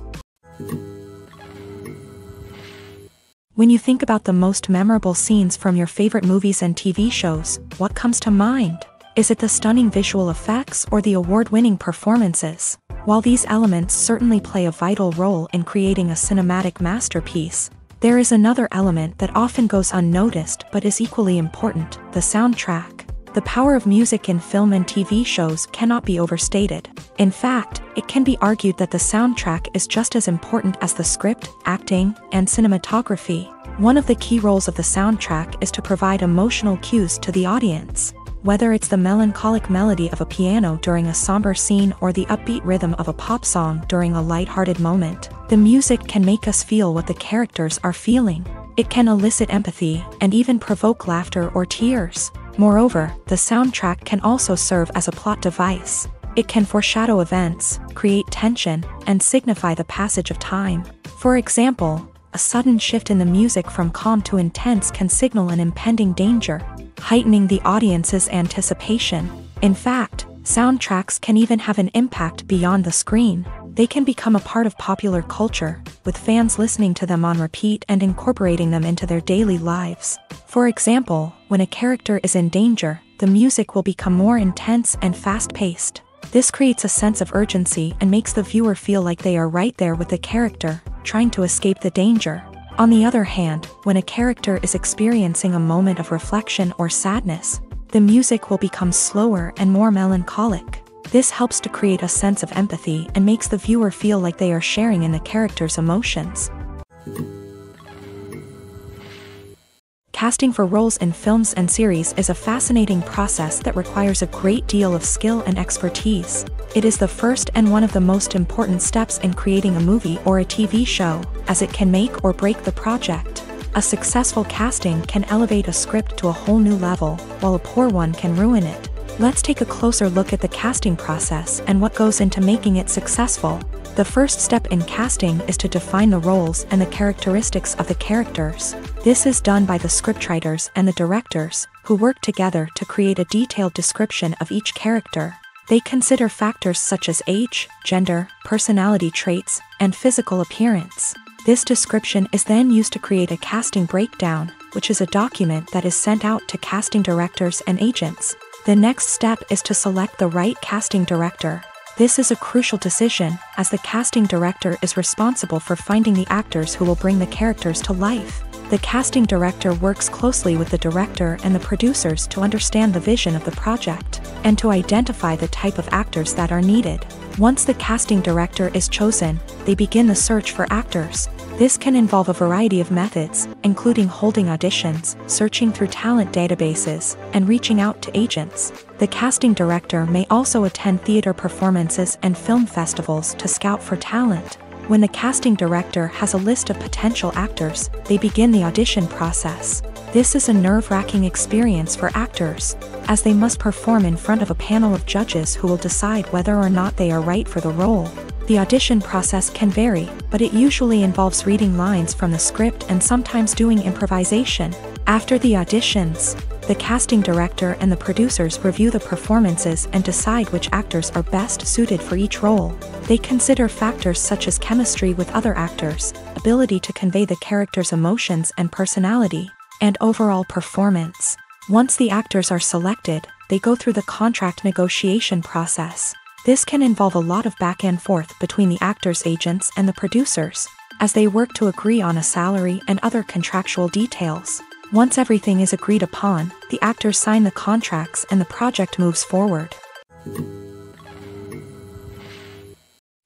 When you think about the most memorable scenes from your favorite movies and TV shows, what comes to mind? Is it the stunning visual effects or the award-winning performances? While these elements certainly play a vital role in creating a cinematic masterpiece, there is another element that often goes unnoticed but is equally important: the soundtrack. The power of music in film and TV shows cannot be overstated. In fact, it can be argued that the soundtrack is just as important as the script, acting, and cinematography. One of the key roles of the soundtrack is to provide emotional cues to the audience. Whether it's the melancholic melody of a piano during a somber scene or the upbeat rhythm of a pop song during a lighthearted moment, the music can make us feel what the characters are feeling. It can elicit empathy and even provoke laughter or tears. Moreover, the soundtrack can also serve as a plot device. It can foreshadow events, create tension, and signify the passage of time. For example, a sudden shift in the music from calm to intense can signal an impending danger, heightening the audience's anticipation. In fact, soundtracks can even have an impact beyond the screen. They can become a part of popular culture, with fans listening to them on repeat and incorporating them into their daily lives. For example, when a character is in danger, the music will become more intense and fast-paced. This creates a sense of urgency and makes the viewer feel like they are right there with the character, trying to escape the danger. On the other hand, when a character is experiencing a moment of reflection or sadness, the music will become slower and more melancholic. This helps to create a sense of empathy and makes the viewer feel like they are sharing in the character's emotions. Casting for roles in films and series is a fascinating process that requires a great deal of skill and expertise. It is the first and one of the most important steps in creating a movie or a TV show, as it can make or break the project. A successful casting can elevate a script to a whole new level, while a poor one can ruin it. Let's take a closer look at the casting process and what goes into making it successful. The first step in casting is to define the roles and the characteristics of the characters. This is done by the scriptwriters and the directors, who work together to create a detailed description of each character. They consider factors such as age, gender, personality traits, and physical appearance. This description is then used to create a casting breakdown, which is a document that is sent out to casting directors and agents. The next step is to select the right casting director. This is a crucial decision, as the casting director is responsible for finding the actors who will bring the characters to life. The casting director works closely with the director and the producers to understand the vision of the project, and to identify the type of actors that are needed. Once the casting director is chosen, they begin the search for actors. This can involve a variety of methods, including holding auditions, searching through talent databases, and reaching out to agents. The casting director may also attend theater performances and film festivals to scout for talent. When the casting director has a list of potential actors, they begin the audition process. This is a nerve-wracking experience for actors, as they must perform in front of a panel of judges who will decide whether or not they are right for the role. The audition process can vary, but it usually involves reading lines from the script and sometimes doing improvisation. After the auditions, the casting director and the producers review the performances and decide which actors are best suited for each role. They consider factors such as chemistry with other actors, ability to convey the character's emotions and personality, and overall performance. Once the actors are selected, they go through the contract negotiation process. This can involve a lot of back and forth between the actors' agents and the producers, as they work to agree on a salary and other contractual details. Once everything is agreed upon, the actors sign the contracts and the project moves forward.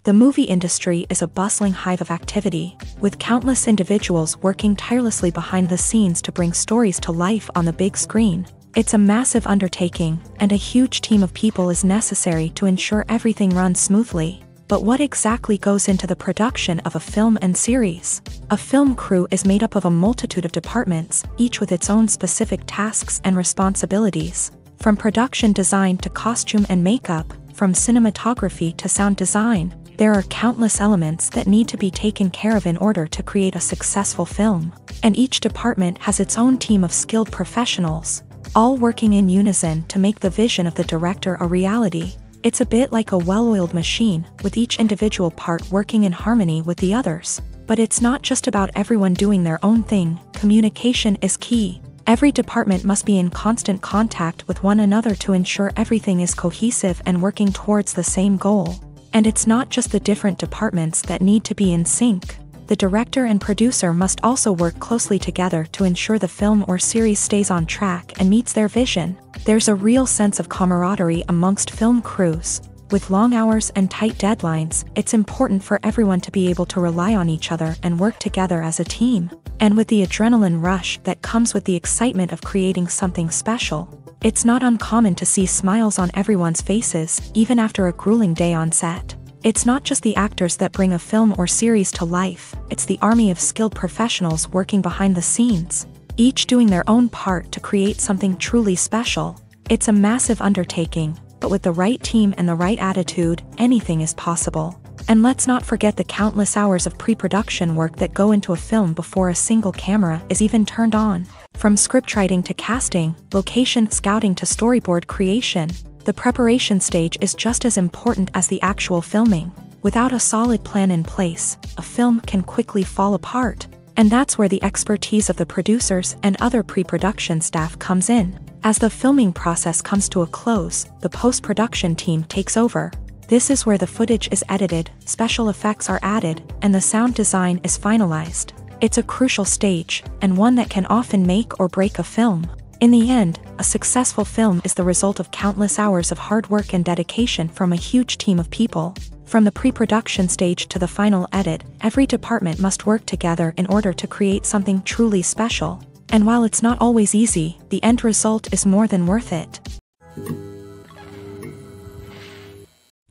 The movie industry is a bustling hive of activity, with countless individuals working tirelessly behind the scenes to bring stories to life on the big screen. It's a massive undertaking, and a huge team of people is necessary to ensure everything runs smoothly. But what exactly goes into the production of a film and series? A film crew is made up of a multitude of departments, each with its own specific tasks and responsibilities. From production design to costume and makeup, from cinematography to sound design, there are countless elements that need to be taken care of in order to create a successful film. And each department has its own team of skilled professionals, all working in unison to make the vision of the director a reality. It's a bit like a well-oiled machine, with each individual part working in harmony with the others. But it's not just about everyone doing their own thing. Communication is key. Every department must be in constant contact with one another to ensure everything is cohesive and working towards the same goal. And it's not just the different departments that need to be in sync. The director and producer must also work closely together to ensure the film or series stays on track and meets their vision. There's a real sense of camaraderie amongst film crews. With long hours and tight deadlines, it's important for everyone to be able to rely on each other and work together as a team. And with the adrenaline rush that comes with the excitement of creating something special, it's not uncommon to see smiles on everyone's faces, even after a grueling day on set. It's not just the actors that bring a film or series to life, it's the army of skilled professionals working behind the scenes, each doing their own part to create something truly special. It's a massive undertaking, but with the right team and the right attitude, anything is possible. And let's not forget the countless hours of pre-production work that go into a film before a single camera is even turned on. From scriptwriting to casting, location scouting to storyboard creation, the preparation stage is just as important as the actual filming. Without a solid plan in place, a film can quickly fall apart. And that's where the expertise of the producers and other pre-production staff comes in. As the filming process comes to a close, the post-production team takes over. This is where the footage is edited, special effects are added, and the sound design is finalized. It's a crucial stage, and one that can often make or break a film. In the end, a successful film is the result of countless hours of hard work and dedication from a huge team of people. From the pre-production stage to the final edit, every department must work together in order to create something truly special. And while it's not always easy, the end result is more than worth it.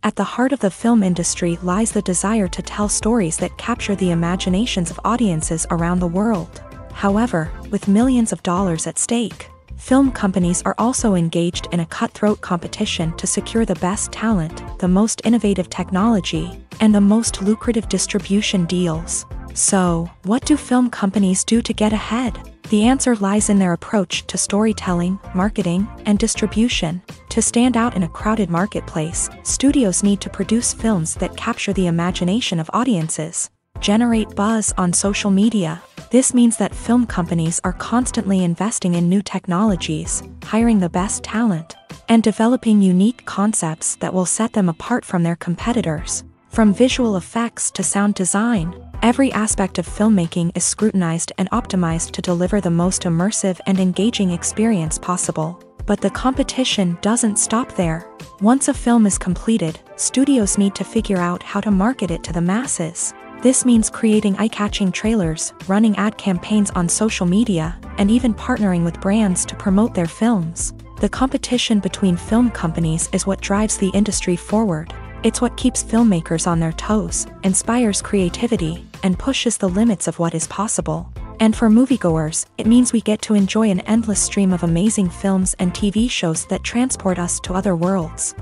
At the heart of the film industry lies the desire to tell stories that capture the imaginations of audiences around the world. However, with millions of dollars at stake, film companies are also engaged in a cutthroat competition to secure the best talent, the most innovative technology, and the most lucrative distribution deals. So, what do film companies do to get ahead? The answer lies in their approach to storytelling, marketing, and distribution. To stand out in a crowded marketplace, studios need to produce films that capture the imagination of audiences, generate buzz on social media. This means that film companies are constantly investing in new technologies, hiring the best talent, and developing unique concepts that will set them apart from their competitors. From visual effects to sound design, every aspect of filmmaking is scrutinized and optimized to deliver the most immersive and engaging experience possible. But the competition doesn't stop there. Once a film is completed, studios need to figure out how to market it to the masses. This means creating eye-catching trailers, running ad campaigns on social media, and even partnering with brands to promote their films. The competition between film companies is what drives the industry forward. It's what keeps filmmakers on their toes, inspires creativity, and pushes the limits of what is possible. And for moviegoers, it means we get to enjoy an endless stream of amazing films and TV shows that transport us to other worlds.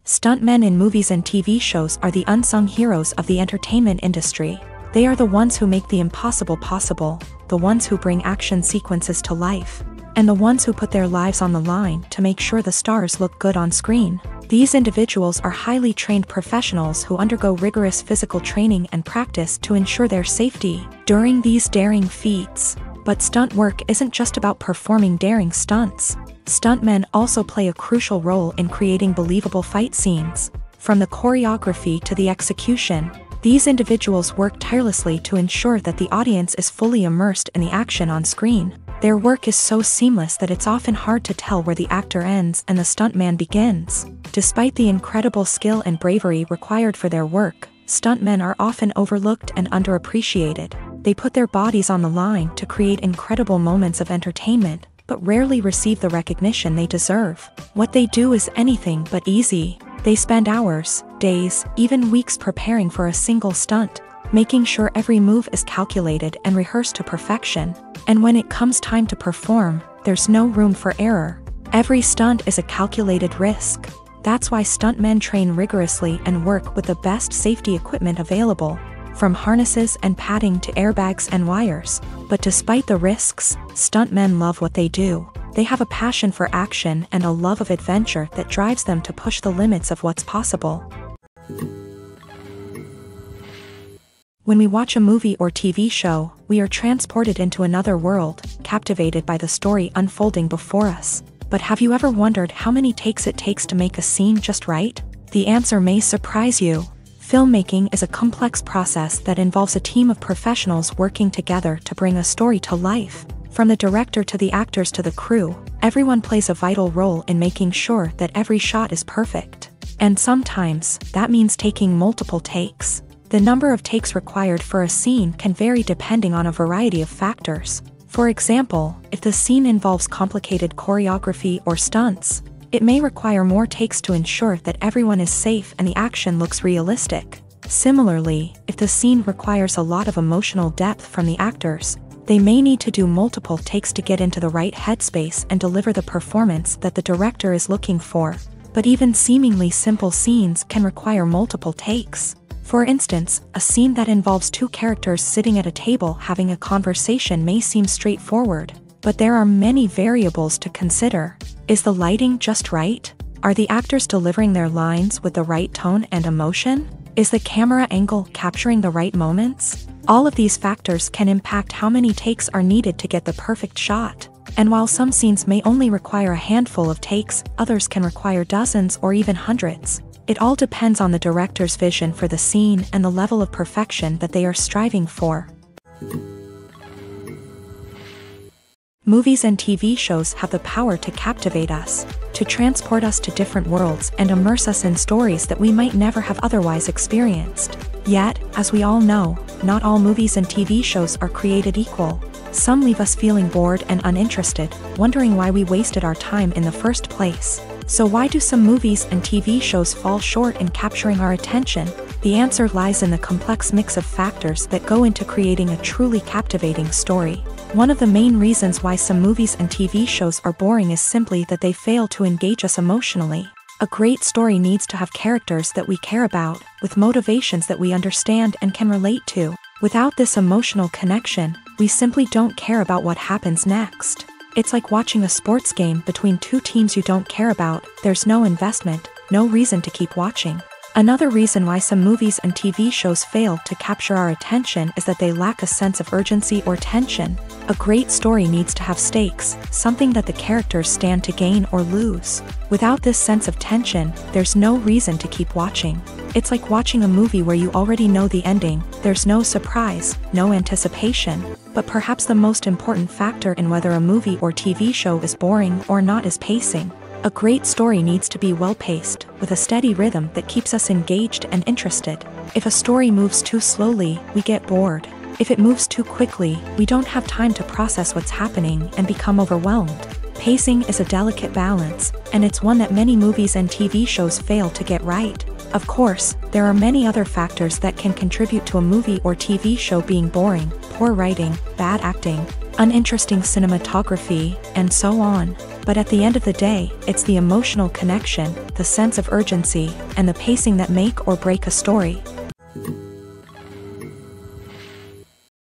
Stuntmen in movies and TV shows are the unsung heroes of the entertainment industry. They are the ones who make the impossible possible, the ones who bring action sequences to life, and the ones who put their lives on the line to make sure the stars look good on screen. These individuals are highly trained professionals who undergo rigorous physical training and practice to ensure their safety during these daring feats. But stunt work isn't just about performing daring stunts. Stuntmen also play a crucial role in creating believable fight scenes. From the choreography to the execution, these individuals work tirelessly to ensure that the audience is fully immersed in the action on screen. Their work is so seamless that it's often hard to tell where the actor ends and the stuntman begins. Despite the incredible skill and bravery required for their work, stuntmen are often overlooked and underappreciated. They put their bodies on the line to create incredible moments of entertainment, but rarely receive the recognition they deserve. What they do is anything but easy. They spend hours, days, even weeks preparing for a single stunt, making sure every move is calculated and rehearsed to perfection. And when it comes time to perform, there's no room for error. Every stunt is a calculated risk. That's why stuntmen train rigorously and work with the best safety equipment available, from harnesses and padding to airbags and wires. But despite the risks, stuntmen love what they do. They have a passion for action and a love of adventure that drives them to push the limits of what's possible. When we watch a movie or TV show, we are transported into another world, captivated by the story unfolding before us. But have you ever wondered how many takes it takes to make a scene just right? The answer may surprise you. Filmmaking is a complex process that involves a team of professionals working together to bring a story to life. From the director to the actors to the crew, everyone plays a vital role in making sure that every shot is perfect. And sometimes, that means taking multiple takes. The number of takes required for a scene can vary depending on a variety of factors. For example, if the scene involves complicated choreography or stunts, it may require more takes to ensure that everyone is safe and the action looks realistic. Similarly, if the scene requires a lot of emotional depth from the actors, they may need to do multiple takes to get into the right headspace and deliver the performance that the director is looking for. But even seemingly simple scenes can require multiple takes. For instance, a scene that involves two characters sitting at a table having a conversation may seem straightforward, but there are many variables to consider. Is the lighting just right? Are the actors delivering their lines with the right tone and emotion? Is the camera angle capturing the right moments? All of these factors can impact how many takes are needed to get the perfect shot. And while some scenes may only require a handful of takes, others can require dozens or even hundreds. It all depends on the director's vision for the scene and the level of perfection that they are striving for. Movies and TV shows have the power to captivate us, to transport us to different worlds and immerse us in stories that we might never have otherwise experienced. Yet, as we all know, not all movies and TV shows are created equal. Some leave us feeling bored and uninterested, wondering why we wasted our time in the first place. So why do some movies and TV shows fall short in capturing our attention? The answer lies in the complex mix of factors that go into creating a truly captivating story. One of the main reasons why some movies and TV shows are boring is simply that they fail to engage us emotionally. A great story needs to have characters that we care about, with motivations that we understand and can relate to. Without this emotional connection, we simply don't care about what happens next. It's like watching a sports game between two teams you don't care about. There's no investment, no reason to keep watching. Another reason why some movies and TV shows fail to capture our attention is that they lack a sense of urgency or tension. A great story needs to have stakes, something that the characters stand to gain or lose. Without this sense of tension, there's no reason to keep watching. It's like watching a movie where you already know the ending. There's no surprise, no anticipation. But perhaps the most important factor in whether a movie or TV show is boring or not is pacing. A great story needs to be well-paced, with a steady rhythm that keeps us engaged and interested. If a story moves too slowly, we get bored. If it moves too quickly, we don't have time to process what's happening and become overwhelmed. Pacing is a delicate balance, and it's one that many movies and TV shows fail to get right. Of course, there are many other factors that can contribute to a movie or TV show being boring: poor writing, bad acting, uninteresting cinematography, and so on. But at the end of the day, it's the emotional connection, the sense of urgency, and the pacing that make or break a story.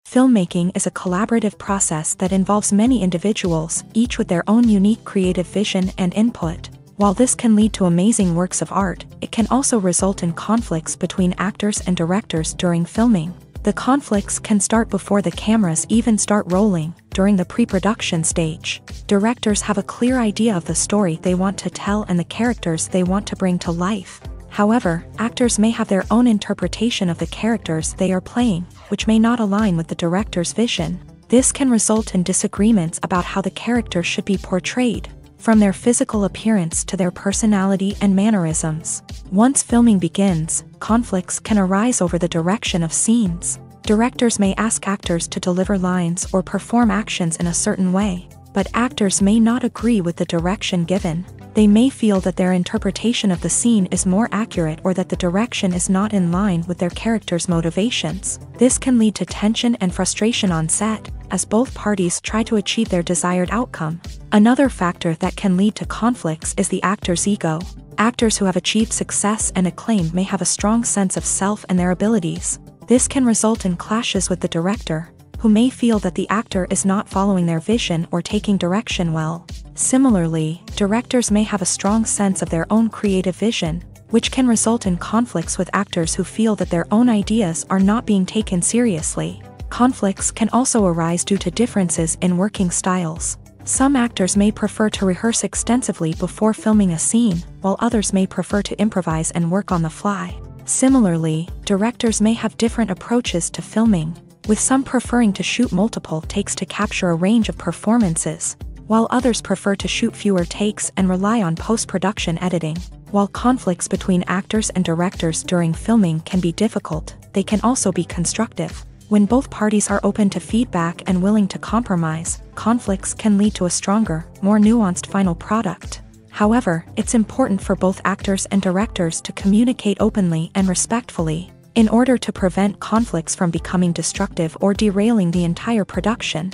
Filmmaking is a collaborative process that involves many individuals, each with their own unique creative vision and input. While this can lead to amazing works of art, it can also result in conflicts between actors and directors during filming. The conflicts can start before the cameras even start rolling, during the pre-production stage. Directors have a clear idea of the story they want to tell and the characters they want to bring to life. However, actors may have their own interpretation of the characters they are playing, which may not align with the director's vision. This can result in disagreements about how the characters should be portrayed, from their physical appearance to their personality and mannerisms. Once filming begins, conflicts can arise over the direction of scenes. Directors may ask actors to deliver lines or perform actions in a certain way, but actors may not agree with the direction given. They may feel that their interpretation of the scene is more accurate or that the direction is not in line with their character's motivations. This can lead to tension and frustration on set, as both parties try to achieve their desired outcome. Another factor that can lead to conflicts is the actor's ego. Actors who have achieved success and acclaim may have a strong sense of self and their abilities. This can result in clashes with the director, who may feel that the actor is not following their vision or taking direction well. Similarly, directors may have a strong sense of their own creative vision, which can result in conflicts with actors who feel that their own ideas are not being taken seriously. Conflicts can also arise due to differences in working styles. Some actors may prefer to rehearse extensively before filming a scene, while others may prefer to improvise and work on the fly. Similarly, directors may have different approaches to filming, with some preferring to shoot multiple takes to capture a range of performances, while others prefer to shoot fewer takes and rely on post-production editing. While conflicts between actors and directors during filming can be difficult, they can also be constructive. When both parties are open to feedback and willing to compromise, conflicts can lead to a stronger, more nuanced final product. However, it's important for both actors and directors to communicate openly and respectfully, in order to prevent conflicts from becoming destructive or derailing the entire production.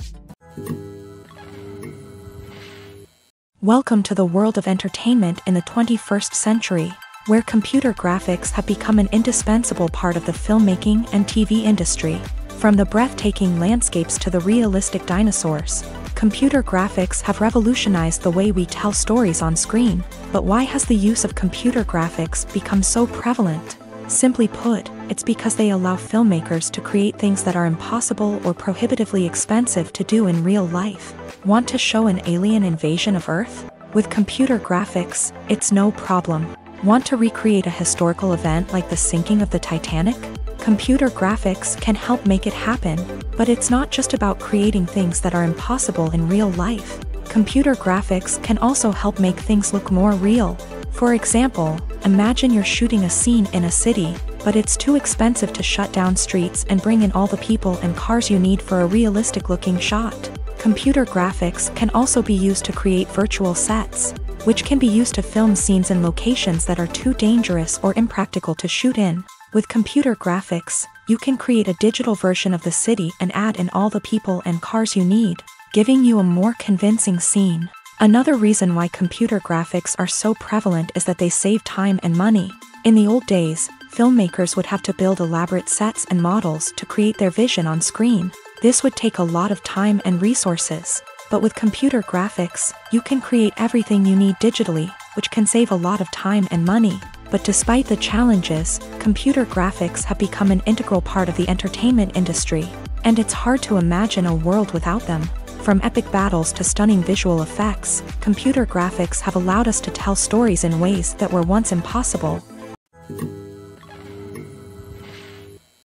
Welcome to the world of entertainment in the 21st century, where computer graphics have become an indispensable part of the filmmaking and TV industry. From the breathtaking landscapes to the realistic dinosaurs, computer graphics have revolutionized the way we tell stories on screen. But why has the use of computer graphics become so prevalent? Simply put, it's because they allow filmmakers to create things that are impossible or prohibitively expensive to do in real life. Want to show an alien invasion of Earth? With computer graphics, it's no problem. Want to recreate a historical event like the sinking of the Titanic? Computer graphics can help make it happen, but it's not just about creating things that are impossible in real life. Computer graphics can also help make things look more real. For example, imagine you're shooting a scene in a city, but it's too expensive to shut down streets and bring in all the people and cars you need for a realistic-looking shot. Computer graphics can also be used to create virtual sets, which can be used to film scenes in locations that are too dangerous or impractical to shoot in. With computer graphics, you can create a digital version of the city and add in all the people and cars you need, giving you a more convincing scene. Another reason why computer graphics are so prevalent is that they save time and money. In the old days, filmmakers would have to build elaborate sets and models to create their vision on screen. This would take a lot of time and resources. But with computer graphics, you can create everything you need digitally, which can save a lot of time and money. But despite the challenges, computer graphics have become an integral part of the entertainment industry, and it's hard to imagine a world without them. From epic battles to stunning visual effects, computer graphics have allowed us to tell stories in ways that were once impossible.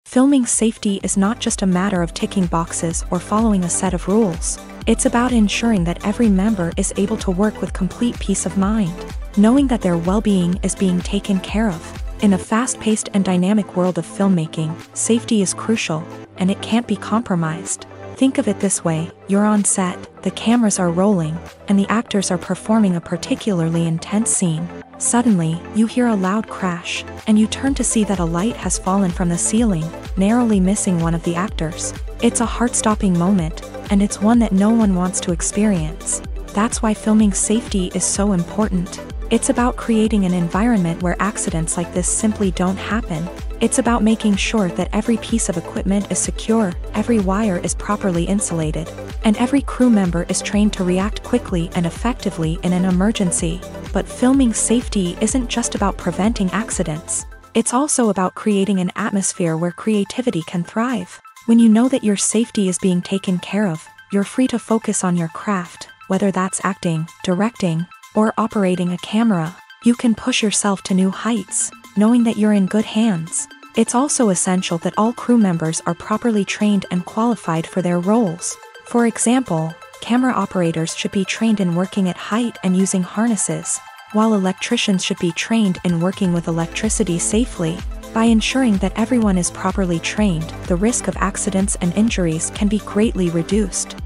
Filming safety is not just a matter of ticking boxes or following a set of rules. It's about ensuring that every member is able to work with complete peace of mind, knowing that their well-being is being taken care of. In a fast-paced and dynamic world of filmmaking, safety is crucial, and it can't be compromised. Think of it this way: you're on set, the cameras are rolling, and the actors are performing a particularly intense scene. Suddenly, you hear a loud crash, and you turn to see that a light has fallen from the ceiling, narrowly missing one of the actors. It's a heart-stopping moment, and it's one that no one wants to experience. That's why filming safety is so important. It's about creating an environment where accidents like this simply don't happen. It's about making sure that every piece of equipment is secure, every wire is properly insulated, and every crew member is trained to react quickly and effectively in an emergency. But filming safety isn't just about preventing accidents. It's also about creating an atmosphere where creativity can thrive. When you know that your safety is being taken care of, you're free to focus on your craft, whether that's acting, directing, or operating a camera. You can push yourself to new heights, knowing that you're in good hands. It's also essential that all crew members are properly trained and qualified for their roles. For example, camera operators should be trained in working at height and using harnesses, while electricians should be trained in working with electricity safely. By ensuring that everyone is properly trained, the risk of accidents and injuries can be greatly reduced.